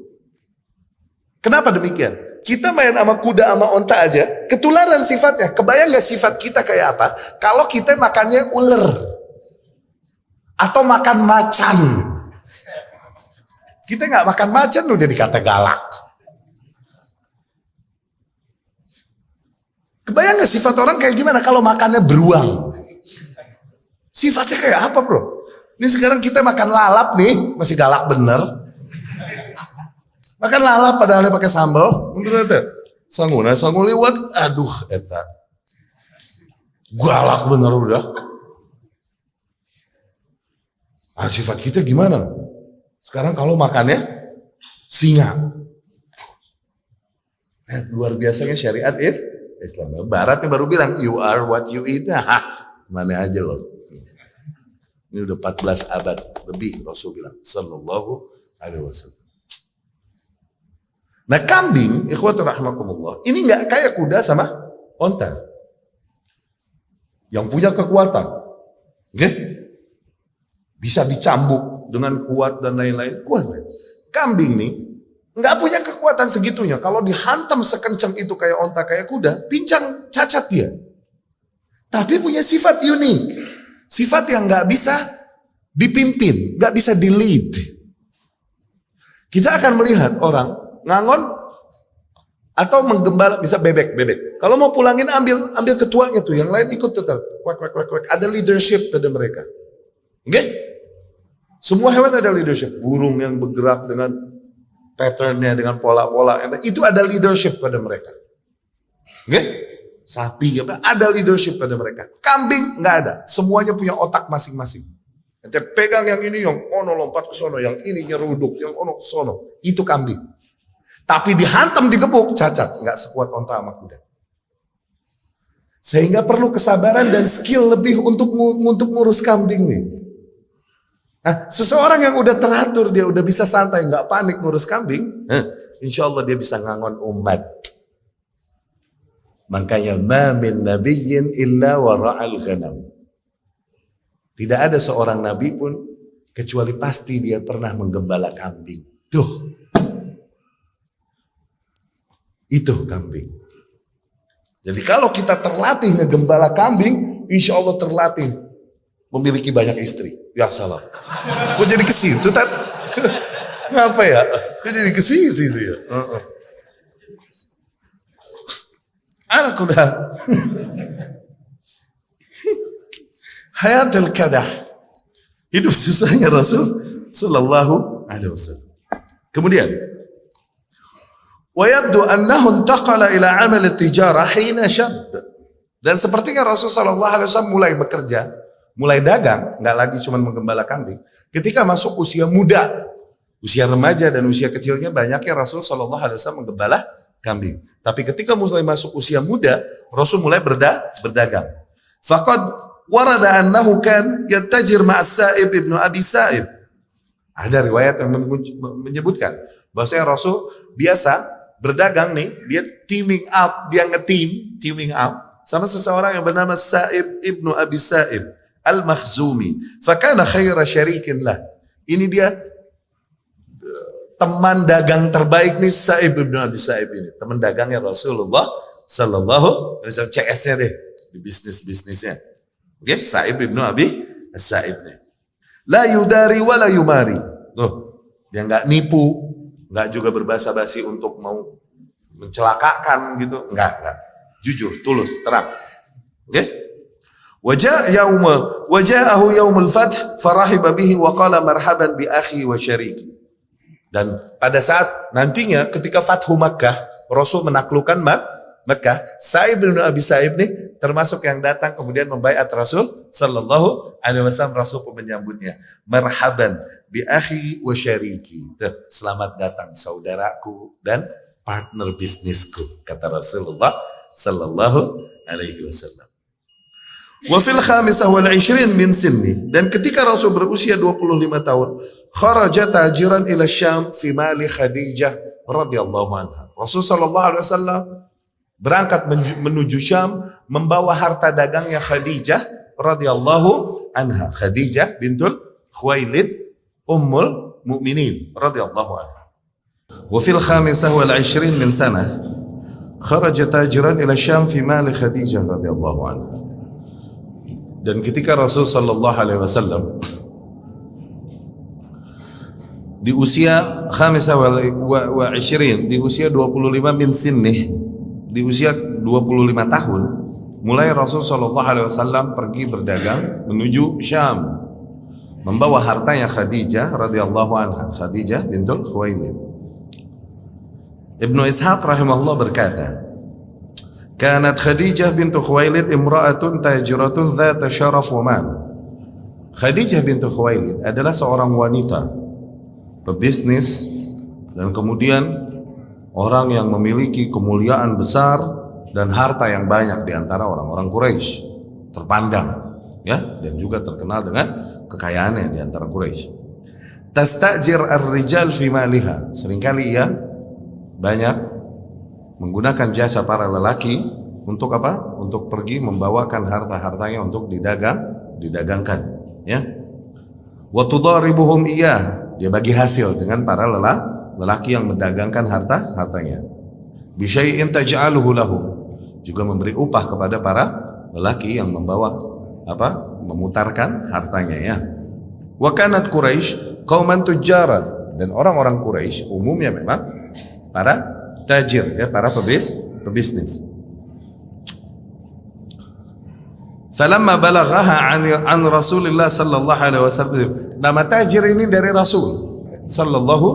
Kenapa demikian? Kita main sama kuda sama onta aja, ketularan sifatnya. Kebayang gak sifat kita kayak apa? Kalau kita makannya ular atau makan macan. Kita nggak makan macan udah dikata galak. Kebayang gak sifat orang kayak gimana kalau makannya beruang? Sifatnya kayak apa bro? Ini sekarang kita makan lalap nih, masih galak bener. Makan lalap padahal pakai sambal. Sangu liwat, aduh eta. Galak bener udah. Nah, sifat kita gimana? Sekarang kalau makannya singa. Luar biasanya syariat Islam. Barat yang baru bilang, you are what you eat. Mana aja loh. Ini udah 14 abad lebih Rasul bilang. Sallallahu alaihi wasallam. Nah kambing, ikhwatu rahimakumullah. Ini gak kayak kuda sama onta. Yang punya kekuatan. Oke? Bisa dicambuk dengan kuat dan lain-lain. Kuat. Kambing nih nggak punya kekuatan segitunya. Kalau dihantam sekencang itu kayak onta, kayak kuda, pincang, cacat dia. Tapi punya sifat unik. Sifat yang nggak bisa dipimpin, nggak bisa di-lead. Kita akan melihat orang ngangon atau menggembala, bisa bebek. Kalau mau pulangin ambil ketuanya tuh, yang lain ikut tetap. Kwek. Ada leadership pada mereka. Oke? Semua hewan ada leadership. Burung yang bergerak dengan patternnya, dengan pola-pola. Itu ada leadership pada mereka. Oke? Sapi, ada leadership pada mereka. Kambing nggak ada. Semuanya punya otak masing-masing. Nanti pegang yang ini, yang ono lompat ke sono. Yang ini nyeruduk, yang ono ke sono. Itu kambing. Tapi dihantam, digebuk, cacat. Nggak sekuat onta sama kuda. Sehingga perlu kesabaran dan skill lebih untuk ngurus kambing nih. Nah, seseorang yang udah teratur, dia udah bisa santai, nggak panik ngurus kambing, insya Allah dia bisa ngangon umat. Makanya ma min nabiyyin illa wara'al ghanam. Tidak ada seorang nabi pun kecuali pasti dia pernah menggembala kambing. Tuh, itu kambing. Jadi kalau kita terlatih ngegembala kambing, insya Allah terlatih memiliki banyak istri. Ya salam. Kok jadi ke situ, Tat? Ngapa ya? Kok jadi ke situ itu ya? Anak udah. Hayatul kadah. Hidup susahnya Rasul sallallahu alaihi wasallam. Kemudian wa yabdu annahu intaqala ila amal at-tijarah hina syab. Dan sepertinya Rasul sallallahu alaihi wasallam mulai bekerja, mulai dagang, nggak lagi cuma menggembala kambing. Ketika masuk usia muda, usia remaja dan usia kecilnya banyaknya Rasul Shallallahu Alaihi Wasallam menggembala kambing. Tapi ketika mulai masuk usia muda, Rasul mulai berdagang. Faqad warada annahu kan yattajir ma'as Sa'ib ibnu Abi Sa'ib. Ada riwayat yang menyebutkan bahwasanya Rasul biasa berdagang nih, dia teaming up, dia teaming up sama seseorang yang bernama Sa'ib ibnu Abi Sa'ib Al-Makhzumi. Fakana khaira syarikin lah. Ini dia teman dagang terbaik nih, Sa'ib ibnu Abi Sa'ib ini. Teman dagangnya Rasulullah sallallahu alaihi wasallam, CS-nya deh di bisnisnya. Oke, Sa'ib ibnu Abi Sa'ib nih. La yudari wa la yumari. Loh, dia enggak nipu, enggak juga berbasa-basi untuk mau mencelakakan gitu. Enggak. Jujur, tulus, terang. Oke? Waja'ahu yaumul fath farahiba bihi wa qala marhaban bi akhi wa syariki. Dan pada saat nantinya ketika Fathu Makkah, Rasul menaklukkan Makkah, Sa'ib bin Abi Sa'ib nih termasuk yang datang kemudian membaiat Rasul sallallahu alaihi wasallam. Rasul pun menyambutnya, marhaban bi akhi wa syariki. Selamat datang saudaraku dan partner bisnisku, kata Rasulullah sallallahu alaihi wasallam. Wa fil khamisah wal 20 min sinni, dan ketika Rasul berusia 25 tahun, kharaja tajiran ila Syam fi mali Khadijah radhiyallahu anha. Rasul sallallahu alaihi wasallam berangkat menuju Syam membawa harta dagangnya Khadijah radhiyallahu anha. Khadijah bintul Khuwailid ummul mukminin radhiyallahu anha. Wa fil khamisah wal 20 min sanah kharaja tajiran ila Syam fi mali Khadijah radhiyallahu anha. Dan ketika Rasul sallallahu alaihi wasallam di usia khamisah wa 20, di usia 25 min sinnih, di usia 25 tahun, mulai Rasul sallallahu alaihi wasallam pergi berdagang menuju Syam membawa hartanya Khadijah radhiyallahu anha, Khadijah bintul Khuwailid. Ibnu Ishaq rahimahullah berkata, kanat Khadijah bintu Khuwailid imra'atun tajiratun dzata syaraf wa mal. Khadijah bintu Khuwailid adalah seorang wanita pebisnis dan kemudian orang yang memiliki kemuliaan besar dan harta yang banyak di antara orang-orang Quraisy, terpandang ya, dan juga terkenal dengan kekayaannya di antara Quraisy. Tastajir ar-rijal fi maliha, seringkali ia banyak menggunakan jasa para lelaki untuk apa? Untuk pergi membawakan harta-hartanya untuk didagangkan, ya. Wa tudaribuhum iyah, dia bagi hasil dengan para lelaki yang mendagangkan hartanya. Bi syai'in taj'aluhu lahu, juga memberi upah kepada para lelaki yang membawa apa? Memutarkan hartanya, ya. Wa kanat Quraisy qauman tujjaran, dan orang-orang Quraisy umumnya memang para tajir, ya, para pebisnis. Falamma balaghaha an Rasulillah sallallahu alaihi wasallam. Nama tajir ini dari Rasul sallallahu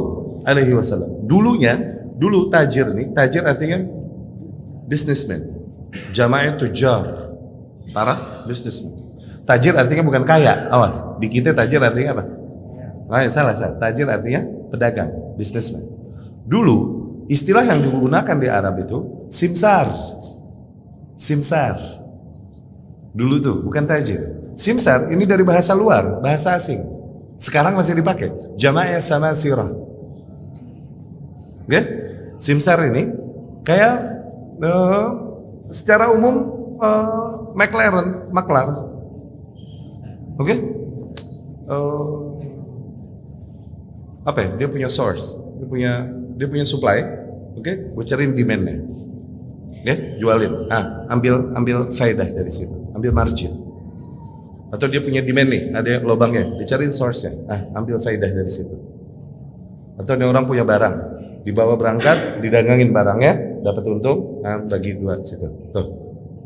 alaihi wasallam. Dulu tajir ini, tajir artinya businessman. Jamaah tujjar, para businessman. Tajir artinya bukan kaya, awas. Di kita tajir artinya apa? Nah, salah. Tajir artinya pedagang, businessman. Dulu istilah yang digunakan di Arab itu simsar. Dulu tuh bukan tajir. Simsar ini dari bahasa luar, bahasa asing. Sekarang masih dipakai. Jamaah samasirah. Oke? Simsar ini kayak secara umum maklar. Oke? Apa ya? Dia punya source, dia punya supply, oke? Gue cariin demand-nya, oke? Jualin, ambil faedah dari situ, ambil margin. Atau dia punya demand nih, ada lubangnya, dicariin source-nya, ambil faedah dari situ. Atau ada orang punya barang, dibawa berangkat, didagangin barangnya, dapat untung, bagi dua situ. Tuh,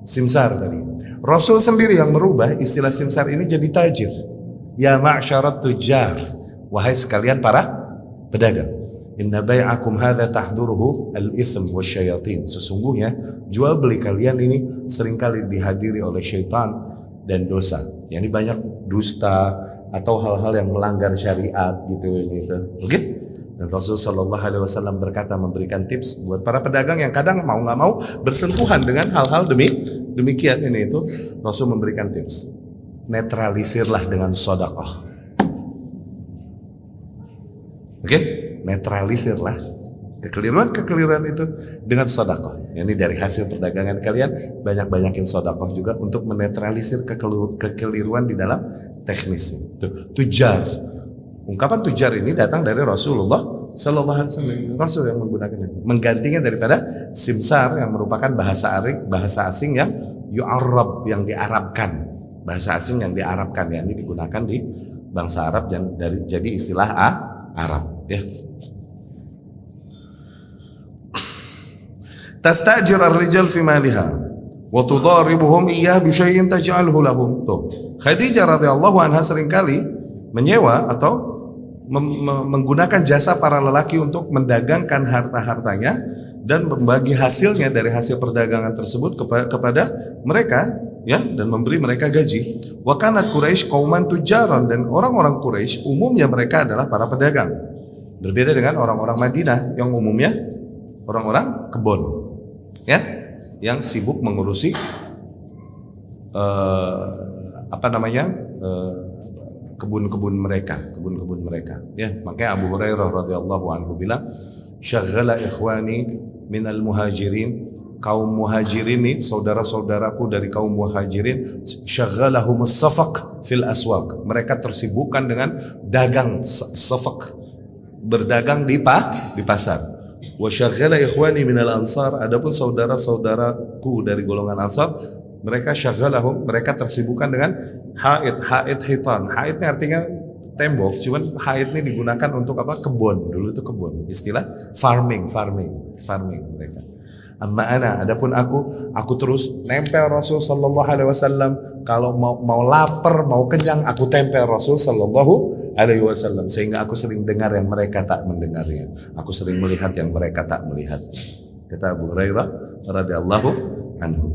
simsar tadi. Rasul sendiri yang merubah istilah simsar ini jadi tajir. Ya ma'syarat tujjar, wahai sekalian para pedagang. Inna bai'akum hadza tahduruhu al-itsm wasyayatin. Sesungguhnya jual beli kalian ini seringkali dihadiri oleh syaitan dan dosa. Yani banyak dusta atau hal-hal yang melanggar syariat gitu. Oke? Dan Rasul sallallahu alaihi wasallam berkata, memberikan tips buat para pedagang yang kadang mau nggak mau bersentuhan dengan hal-hal demikian ini itu. Rasul memberikan tips. Netralisirlah dengan sedekah. Oke? Netralisirlah kekeliruan itu dengan sedekah. Ini dari hasil perdagangan kalian, banyakin sedekah juga untuk menetralisir kekeliruan di dalam teknis. Tujar. Ungkapan tujar ini datang dari Rasulullah sallallahu alaihi wasallam. Rasul yang menggunakan ini, menggantinya daripada simsar yang merupakan bahasa asing yang yu'arrab, yang diarabkan. Bahasa asing yang diarabkan, yang ini digunakan di bangsa Arab dan jadi istilah Arab, ya. Tastajir ar-rijal fi maliha wa tudaribuhum iyyah bi syai'in taj'alhu lahum. Tuh, Khadijah radhiyallahu anha seringkali menyewa atau menggunakan jasa para lelaki untuk mendagangkan harta-hartanya dan membagi hasilnya dari hasil perdagangan tersebut kepada mereka, ya, dan memberi mereka gaji. Wa kanat Quraisy qauman tujaran, dan orang-orang Quraisy umumnya mereka adalah para pedagang. Berbeda dengan orang-orang Madinah yang umumnya orang-orang kebun, ya, yang sibuk mengurusi kebun-kebun mereka, ya. Makanya Abu Hurairah radhiyallahu anhu bilang, "Syaghala ikhwani minal muhajirin." Kaum muhajirin ini, saudara-saudaraku dari kaum muhajirin, syagalahumus safaq fil aswaq. Mereka tersibukkan dengan dagang, safaq, berdagang di pasar. Wa syaghala ikhwani minal ansar. Adapun saudara-saudaraku dari golongan ansar, mereka syagalahum, mereka tersibukkan dengan haid hitan. Haid ini artinya tembok, cuman haid ini digunakan untuk apa? Kebun. Dulu itu kebun. Istilah farming mereka. Amma ana, adapun aku terus nempel Rasul sallallahu alaihi wasallam. Kalau mau lapar, mau kenyang, aku tempel Rasul sallallahu alaihi wasallam, sehingga aku sering dengar yang mereka tak mendengarnya. Aku sering melihat yang mereka tak melihat. Kata Abu Hurairah radhiyallahu anhu.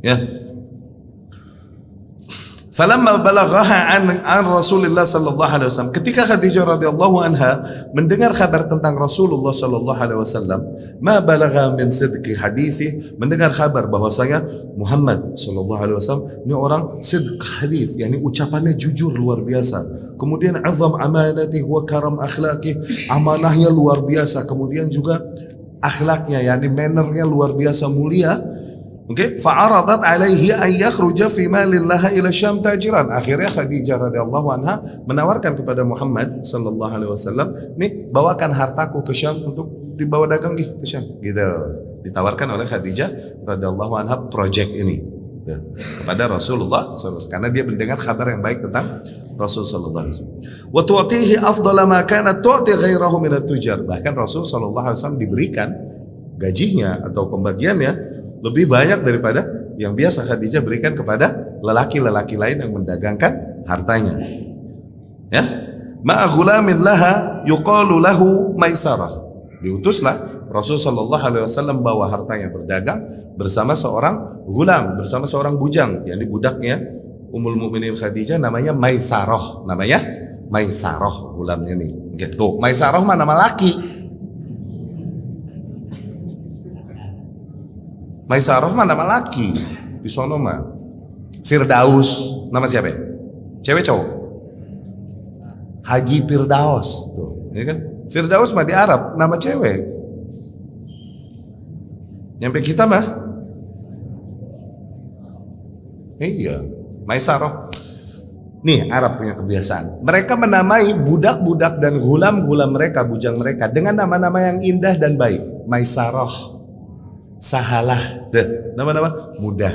Ya. Falamma balaghaha an Rasulullah sallallahu alaihi wasallam, ketika Khadijah radhiyallahu anha mendengar kabar tentang Rasulullah sallallahu alaihi wasallam, ma balagha min sidqi hadithi, mendengar kabar bahwasanya Muhammad sallallahu alaihi wasallam ini orang sidq hadis, yakni ucapannya jujur luar biasa. Kemudian azam amanati wa karam akhlaqi, amanahnya luar biasa, kemudian juga akhlaknya, yakni mannernya luar biasa mulia. Oke, fa'aradat alaihi an yakhruja fi malillahi ila Syam tajiran. Akhirnya Khadijah radhiyallahu anha menawarkan kepada Muhammad sallallahu alaihi wasallam, nih bawakan hartaku ke Syam untuk dibawa dagang ke Syam. Gitu. Ditawarkan oleh Khadijah radhiyallahu anha project ini, ya, kepada Rasulullah SAW, karena dia mendengar kabar yang baik tentang Rasul sallallahu alaihi wasallam. Wa tu'tihi afdala ma kanat tu'ti ghairahu min at-tujar. Bahkan Rasul sallallahu alaihi wasallam diberikan gajinya atau pembagiannya lebih banyak daripada yang biasa Khadijah berikan kepada lelaki-lelaki lain yang mendagangkan hartanya. Ya, ma'a ghulamin laha yuqalu lahu Maisarah. Diutuslah Rasul sallallahu alaihi wasallam bawa hartanya berdagang bersama seorang gulam, bersama seorang bujang, yakni budaknya Ummul Mukminin Khadijah, namanya Maisarah, gulamnya nih. Gitu. Maisarah mah nama laki. Maisarah mah nama laki. Di sono mah Firdaus, nama siapa? Cewek cowok? Haji Firdaus. Tuh, ya kan? Firdaus mah di Arab nama cewek. Nyampe kita mah iya, Maisarah. Nih Arab punya kebiasaan. Mereka menamai budak-budak dan gulam-gulam mereka, bujang mereka, dengan nama-nama yang indah dan baik. Maisarah, Sahalah, nama-nama mudah,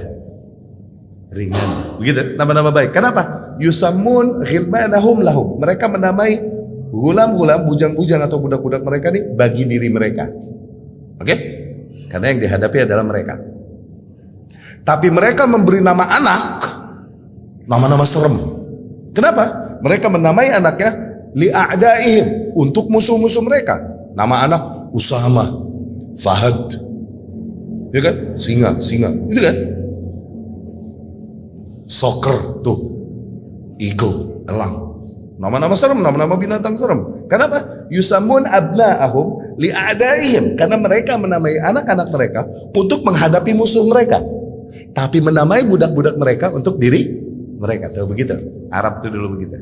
ringan, begitu, nama-nama baik. Kenapa? Yusammun ghilmanahum lahum. Mereka menamai gulam-gulam, bujang-bujang atau budak-budak mereka nih bagi diri mereka. Oke? Karena yang dihadapi adalah mereka. Tapi mereka memberi nama anak nama-nama serem. Kenapa? Mereka menamai anaknya li'a'daihim, untuk musuh-musuh mereka. Nama anak Usama, Fahad, ya kan? Singa, itu kan? Soccer tuh, eagle, elang. Nama-nama serem, nama-nama binatang serem. Kenapa? Yusamun abna'ahum li'a'daihim, karena mereka menamai anak-anak mereka untuk menghadapi musuh mereka. Tapi menamai budak-budak mereka untuk diri mereka. Tuh begitu. Arab tuh dulu begitu.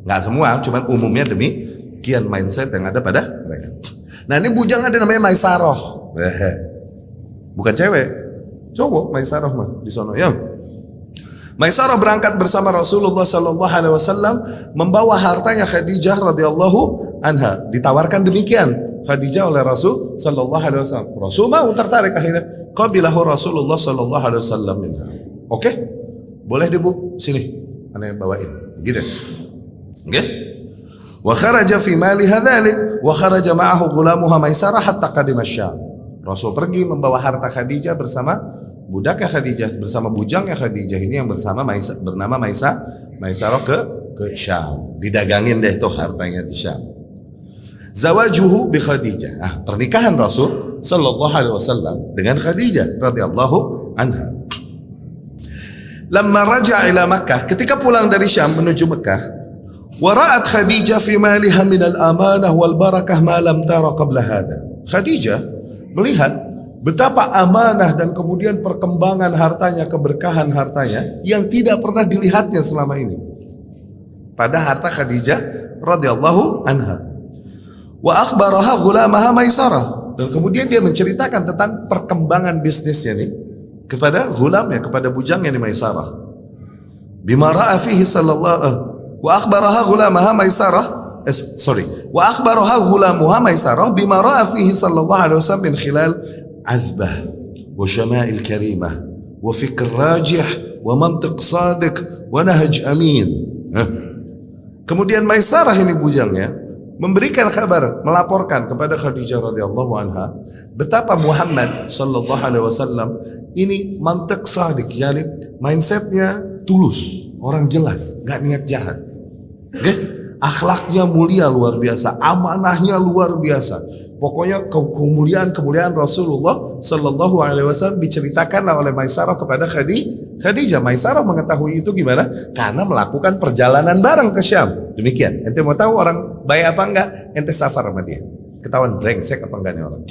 Nggak semua, cuman umumnya demikian mindset yang ada pada mereka. Nah ini bujang ada namanya Maisarah. Bukan cewek, cowok. Maisarah mah di sono. Ya. Maisarah berangkat bersama Rasulullah sallallahu alaihi wasallam membawa hartanya Khadijah radhiyallahu anha. Ditawarkan demikian Khadijah oleh Rasul sallallahu alaihi wasallam. Rasul mau tertarik, akhirnya qabilahu Rasulullah sallallahu alaihi wasallam. Oke. Boleh deh Bu, sini. Ana yang bawain. Gitu. Oke. Wa kharaja fi mali hadzalik wa kharaja ma'ahu ghulamuha Maisarah hatta qadima Syam. Rasul pergi membawa harta Khadijah bersama budaknya Khadijah, bersama bujangnya Khadijah ini yang bernama Maisarah ke Syam. Didagangin deh tuh hartanya di Syam. Zawajuhu bi Khadijah. Pernikahan Rasul sallallahu alaihi wasallam dengan Khadijah radhiyallahu anha. Lamma raja'a ila Makkah, ketika pulang dari Syam menuju Mekah, wara'at Khadijah fi maliha min al-amanah wal barakah ma lam tara qabla hada. Khadijah melihat betapa amanah dan kemudian perkembangan hartanya, keberkahan hartanya yang tidak pernah dilihatnya selama ini pada harta Khadijah radhiyallahu anha. Wa akhbaraha ghulamaha Maisarah, dan kemudian dia menceritakan tentang perkembangan bisnisnya nih kepada ghulamnya, kepada bujangnya di Maisarah. Bima ra'a fihi sallallahu wa akhbaraha ghulamaha Maisarah wa akhbaraha ghulamuha Maisarah bima ra'a fihi sallallahu alaihi wasallam min khilal azbah wa syama'il karimah wa fikr rajih wa mantiq sadiq wa nahj amin. Kemudian Maisarah ini bujangnya memberikan kabar, melaporkan kepada Khadijah radhiyallahu anha betapa Muhammad sallallahu alaihi wasallam ini mantiq sadiq, yani mindsetnya tulus, orang jelas, gak niat jahat. Akhlaknya mulia luar biasa, amanahnya luar biasa. Pokoknya kemuliaan Rasulullah sallallahu alaihi wasallam diceritakanlah oleh Maisarah kepada Khadijah. Maisarah mengetahui itu gimana? Karena melakukan perjalanan bareng ke Syam. Demikian. Ente mau tahu orang baik apa enggak? Ente safar sama dia. Ketahuan brengsek apa enggak nih orang.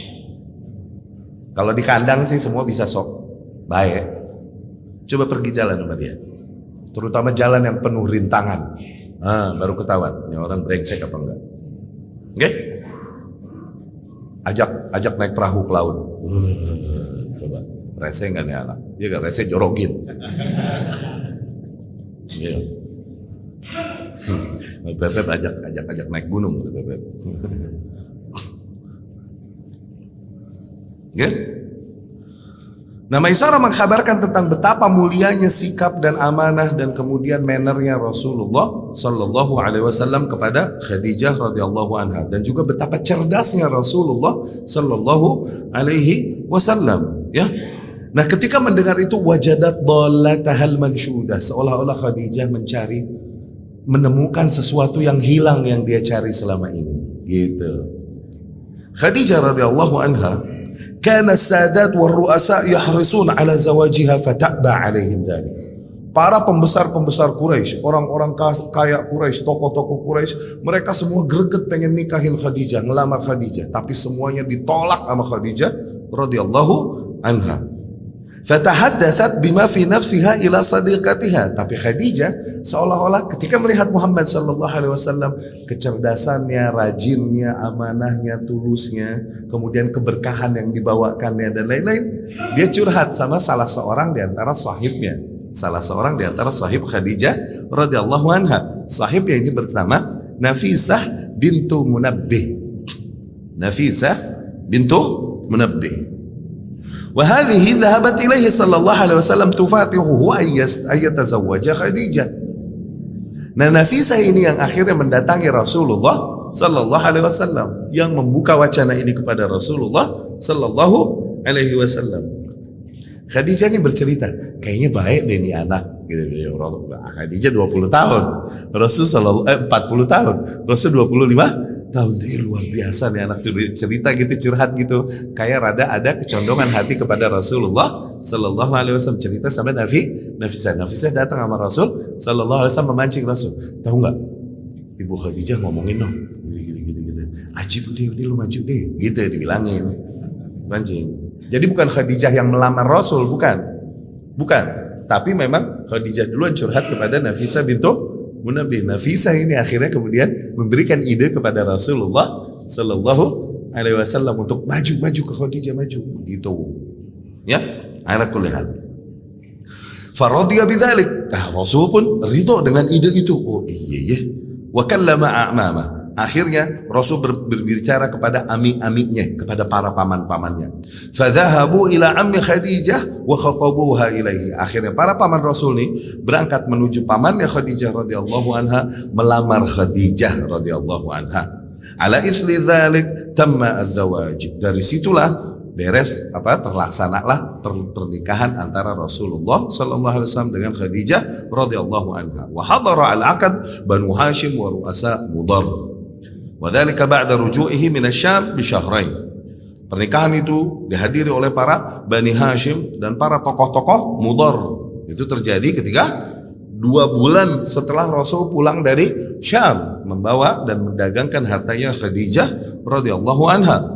Kalau di kandang sih semua bisa sok baik. Coba pergi jalan sama dia. Terutama jalan yang penuh rintangan. Baru ketahuan ini orang brengsek apa enggak. Oke? Ajak naik perahu ke laut. Coba rese enggak nih anak? Dia enggak rese jorogin. Iya. Bebek ajak naik gunung Bebek. Oke? Nah, Maisarah mengkabarkan tentang betapa mulianya sikap dan amanah dan kemudian mannernya Rasulullah sallallahu alaihi wasallam kepada Khadijah radhiyallahu anha, dan juga betapa cerdasnya Rasulullah sallallahu alaihi wasallam, ya. Nah, ketika mendengar itu wajadat dhalatahal manshudah, seolah-olah Khadijah menemukan sesuatu yang hilang yang dia cari selama ini, gitu. Khadijah radhiyallahu anha kana sadat wal ru'asa yahrisun ala zawajiha fata'ba alaihim dhalik. Para pembesar-pembesar Quraisy, orang-orang kaya Quraisy, tokoh-tokoh Quraisy, mereka semua greget pengen nikahin Khadijah, ngelamar Khadijah, tapi semuanya ditolak sama Khadijah radhiyallahu anha. Fatahaddatsat bima fi nafsiha ila sadiqatiha. Tapi Khadijah seolah-olah ketika melihat Muhammad sallallahu alaihi wasallam, kecerdasannya, rajinnya, amanahnya, tulusnya, kemudian keberkahan yang dibawakannya dan lain-lain, dia curhat sama salah seorang di antara sahibnya. Salah seorang di antara sahib Khadijah radhiyallahu anha. Sahibnya ini bernama Nafisah bintu Munabbih. Nafisah bintu Munabbih. وهذه ذهبت إليه صلى الله عليه وسلم تفاتحه أن يتزوج Khadijah. Nah, Nafisah ini yang akhirnya mendatangi Rasulullah sallallahu alaihi wasallam, yang membuka wacana ini kepada Rasulullah sallallahu alaihi wasallam. Khadijah ini bercerita, kayaknya baik deh nih anak gitu. Khadijah 20 tahun, Rasul 40 tahun, Rasul 25 tahun. Dia luar biasa nih anak tuh, cerita gitu, curhat gitu, kayak rada ada kecondongan hati kepada Rasulullah sallallahu alaihi wasallam. Cerita sampai Nafisah datang sama Rasul sallallahu alaihi wasallam, memancing Rasul. Tahu nggak, Ibu Khadijah ngomongin dong, gitu. Ajib deh, lu maju deh, gitu dibilangin, mancing. Jadi bukan Khadijah yang melamar Rasul, bukan. Tapi memang Khadijah duluan curhat kepada Nafisah bintu Munabbih. Nafisah ini akhirnya kemudian memberikan ide kepada Rasulullah sallallahu alaihi wasallam untuk maju ke Khadijah, maju gitu. Ya, ala kulli hal. Faradiya bidzalik. Rasul pun ridho dengan ide itu. Oh iya. Wa kallama a'mama. Akhirnya Rasul berbicara kepada ami-amiknya, kepada para paman-pamannya. Fadhahabu ila ammi Khadijah wa khatabuha ilaihi. Akhirnya para paman Rasul ini berangkat menuju pamannya Khadijah radhiyallahu anha, melamar Khadijah radhiyallahu anha. Ala isli dzalik tamma az-zawaj. Dari situlah beres terlaksanalah pernikahan antara Rasulullah sallallahu alaihi wasallam dengan Khadijah radhiyallahu anha. Wa hadara al-aqd Banu Hashim wa ru'asa Mudar. Wa dzalika ba'da ruju'ihi min asy-Syam bi syahrain. Pernikahan itu dihadiri oleh para Bani Hashim dan para tokoh-tokoh Mudar. Itu terjadi ketika 2 bulan setelah Rasul pulang dari Syam membawa dan mendagangkan hartanya Khadijah radhiyallahu anha.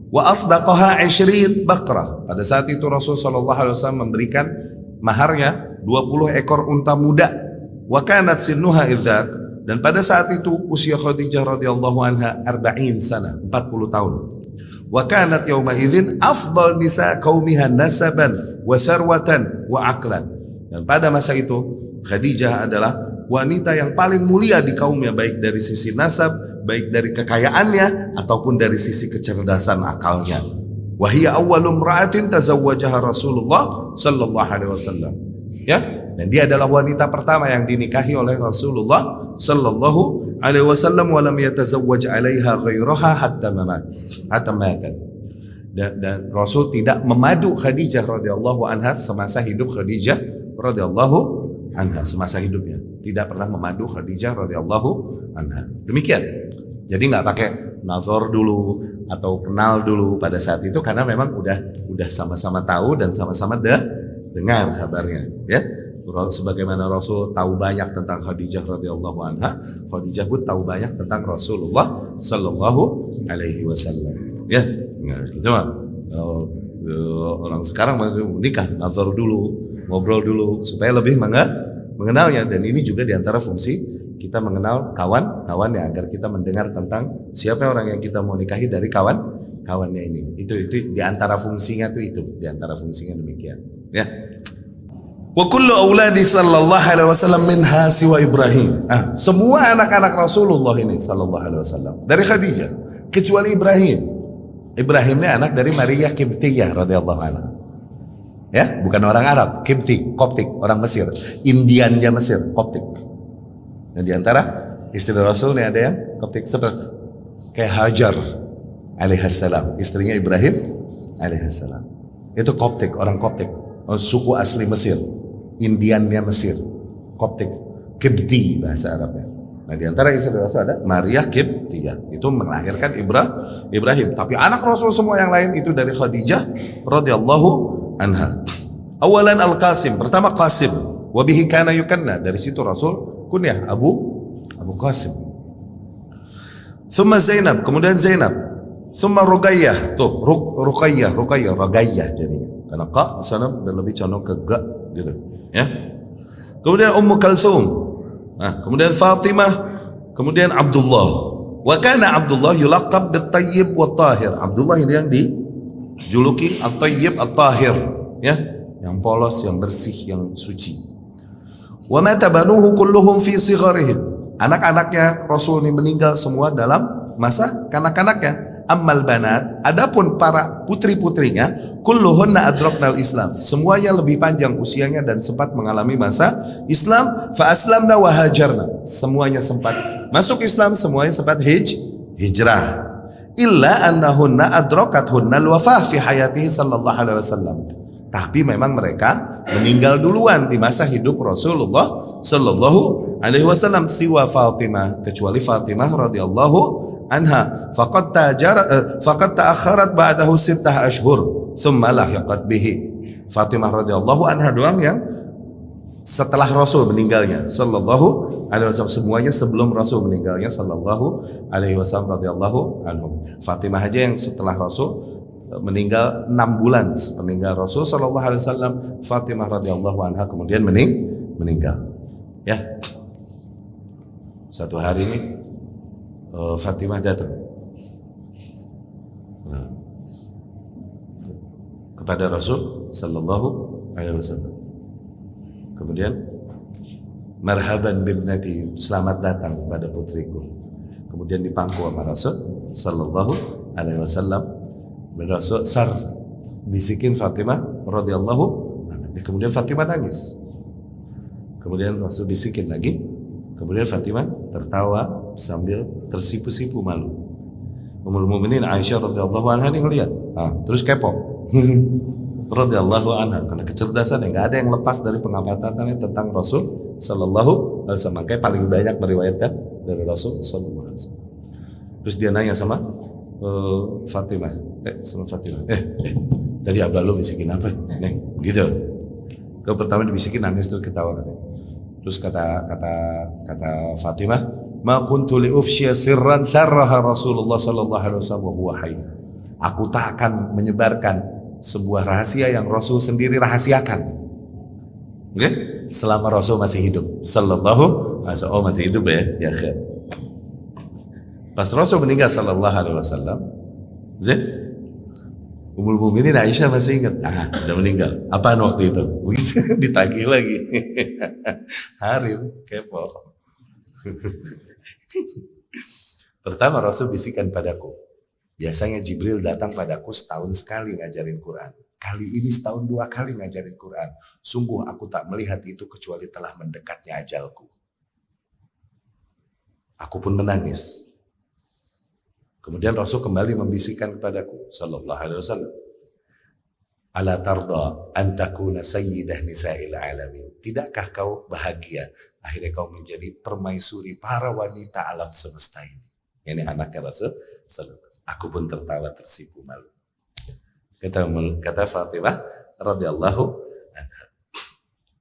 Wa asdaqaha 20 baqrah. Pada saat itu Rasul sallallahu alaihi wasallam memberikan maharnya 20 ekor unta muda. Wa kanat sinnuha idzak, dan pada saat itu usia Khadijah radhiyallahu anha 40 sana, 40 tahun. Wa kanat yauma idzin afdal nisa qaumiha nasaban wa tharwatan wa aqlan. Dan pada masa itu Khadijah adalah wanita yang paling mulia di kaumnya, baik dari sisi nasab, baik dari kekayaannya ataupun dari sisi kecerdasan akalnya. Wa hiya awwalu imra'atin tazawwajaha Rasulullah sallallahu alaihi wasallam. Ya, dan dia adalah wanita pertama yang dinikahi oleh Rasulullah sallallahu alaihi wasallam wa lam yatazawwaj 'alaiha ghairaha hatta mamat. Dan Rasul tidak memadu Khadijah radhiyallahu anha semasa hidup Khadijah radhiyallahu anha, semasa hidupnya tidak pernah memadu Khadijah radhiyallahu anha. Demikian. Jadi nggak pakai nazar dulu atau kenal dulu pada saat itu, karena memang udah sama-sama tahu dan sama-sama dengar kabarnya, ya. Sebagaimana Rasul tahu banyak tentang Khadijah radhiyallahu anha, Khadijah pun tahu banyak tentang Rasulullah sallallahu alaihi wasallam. Ya, gitu mah. Orang sekarang nikah nazar dulu, ngobrol dulu supaya lebih mengenalnya. Dan ini juga diantara fungsi kita mengenal kawan-kawan ya, agar kita mendengar tentang siapa orang yang kita mau nikahi dari kawannya ini. Itu diantara fungsinya itu diantara fungsinya demikian. Ya. Wa kullu auladi sallallahu alaihi wasallam minha siwa Ibrahim. Semua anak-anak Rasulullah ini sallallahu alaihi wasallam dari Khadijah kecuali Ibrahim. Ibrahim ini anak dari Maria Qibtiyah radhiyallahu anha. Ya, bukan orang Arab, Qibti, Koptik, orang Mesir, Indiannya Mesir, Koptik. Dan di antara istri Rasul ini ada yang Koptik, seperti kayak Hajar alaihissalam, istrinya Ibrahim alaihissalam. Itu Koptik, orang Koptik, suku asli Mesir, Indiannya Mesir, Koptik, Qibti bahasa Arabnya. Nah, di antara istri Rasul ada Maria Qibtiyah, itu melahirkan Ibrahim. Tapi anak Rasul semua yang lain itu dari Khadijah radhiyallahu anha. Awalan Al-Qasim, pertama Qasim, wa bihi kana yukanna, dari situ Rasul kunyah Abu Qasim. Thumma Zainab, kemudian Zainab. Thumma Ruqayyah, tuh Ruqayyah jadinya. Karena qa di sana lebih condong ke ga gitu, ya. Kemudian Ummu Kalthum. Kemudian Fatimah, kemudian Abdullah. Wa kana Abdullah yulaqab bit-tayyib wat-tahir. Abdullah ini yang dijuluki at-tayyib at-tahir, ya, yang polos, yang bersih, yang suci. Wa mata banuhu kulluhum fi sigharihim. Anak-anaknya Rasul ini meninggal semua dalam masa kanak-kanaknya. Ammal banat, adapun para putri-putrinya, kulluhunna adraknal Islam, semuanya lebih panjang usianya dan sempat mengalami masa Islam. Fa aslamna wa hajarna, semuanya sempat masuk Islam, semuanya sempat hijrah. Illa annahunna adrakathunna al-wafah fi hayatihi sallallahu alaihi wasallam. Tapi memang mereka meninggal duluan di masa hidup Rasulullah sallallahu alaihi wasallam, siwa Fatimah, kecuali Fatimah radhiyallahu anha. Faqad ta'akharat ba'dahu 6 ashhur thumma lahiqat bihi. Fatimah radhiyallahu anha doang yang setelah Rasul meninggalnya sallallahu alaihi wasallam, semuanya sebelum Rasul meninggalnya sallallahu alaihi wasallam radhiyallahu anhu. Fatimah aja yang setelah Rasul meninggal 6 bulan sepeninggal Rasul sallallahu alaihi wasallam, Fatimah radhiyallahu anha kemudian meninggal. Ya. Satu hari ini Fatimah datang kepada Rasul sallallahu alaihi wasallam. Kemudian, marhaban bibnati, selamat datang kepada putriku. Kemudian dipangku sama Rasul sallallahu alaihi wasallam. Rasul sar bisikin Fatimah radhiyallahu anha. Kemudian Fatimah nangis. Kemudian Rasul bisikin lagi. Kemudian Fatimah tertawa sambil tersipu-sipu malu. Ummul Mukminin Aisyah radhiyallahu anha ini ngelihat, terus kepo. Radhiyallahu anha, karena kecerdasan yang nggak ada yang lepas dari pengamatannya tentang Rasul sallallahu alaihi wasallam. Makanya paling banyak meriwayatkan dari Rasul sallallahu alaihi wasallam. Terus dia nanya sama Fatimah, tadi abah lu bisikin apa? Neng, gitu. Ke pertama dibisikin nangis terus ketawa katanya. Terus kata Fatimah, ma kuntu li ufsya sirran sarraha Rasulullah sallallahu alaihi wasallam wa huwa hayy. Aku tak akan menyebarkan sebuah rahasia yang Rasul sendiri rahasiakan. Oke? Selama Rasul masih hidup. Sallallahu alaihi wasallam. Oh, masih hidup ya? Ya khair. Pas Rasul meninggal sallallahu alaihi wasallam, Ummul Mukminin Aisyah masih ingat. Udah meninggal. Apaan waktu itu? Ditagih lagi. Harim, kepo. Pertama Rasul bisikan padaku. Biasanya Jibril datang padaku setahun sekali ngajarin Quran. Kali ini setahun 2 kali ngajarin Quran. Sungguh aku tak melihat itu kecuali telah mendekatnya ajalku. Aku pun menangis. Kemudian Rasul kembali membisikkan kepadaku sallallahu alaihi wasallam, ala tarda an takuna sayyidah nisa'il alamin. Tidakkah kau bahagia akhirnya kau menjadi permaisuri para wanita alam semesta ini? Ini anaknya Rasul sallallahu alaihi wasallam. Aku pun tertawa tersipu malu. Kata Fatimah radhiyallahu anha.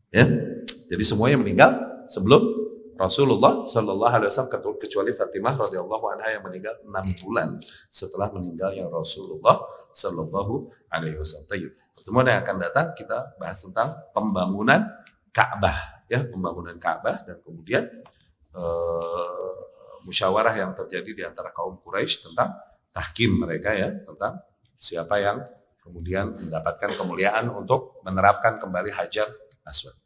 Ya. Jadi semuanya meninggal sebelum Rasulullah sallallahu alaihi wasallam, kecuali Fatimah radhiyallahu anha yang meninggal 6 bulan setelah meninggalnya Rasulullah sallallahu alaihi wasallam. Pertemuan yang akan datang kita bahas tentang pembangunan Ka'bah, ya, pembangunan Ka'bah dan kemudian musyawarah yang terjadi di antara kaum Quraisy tentang tahkim mereka, ya, tentang siapa yang kemudian mendapatkan kemuliaan untuk menerapkan kembali Hajar Aswad.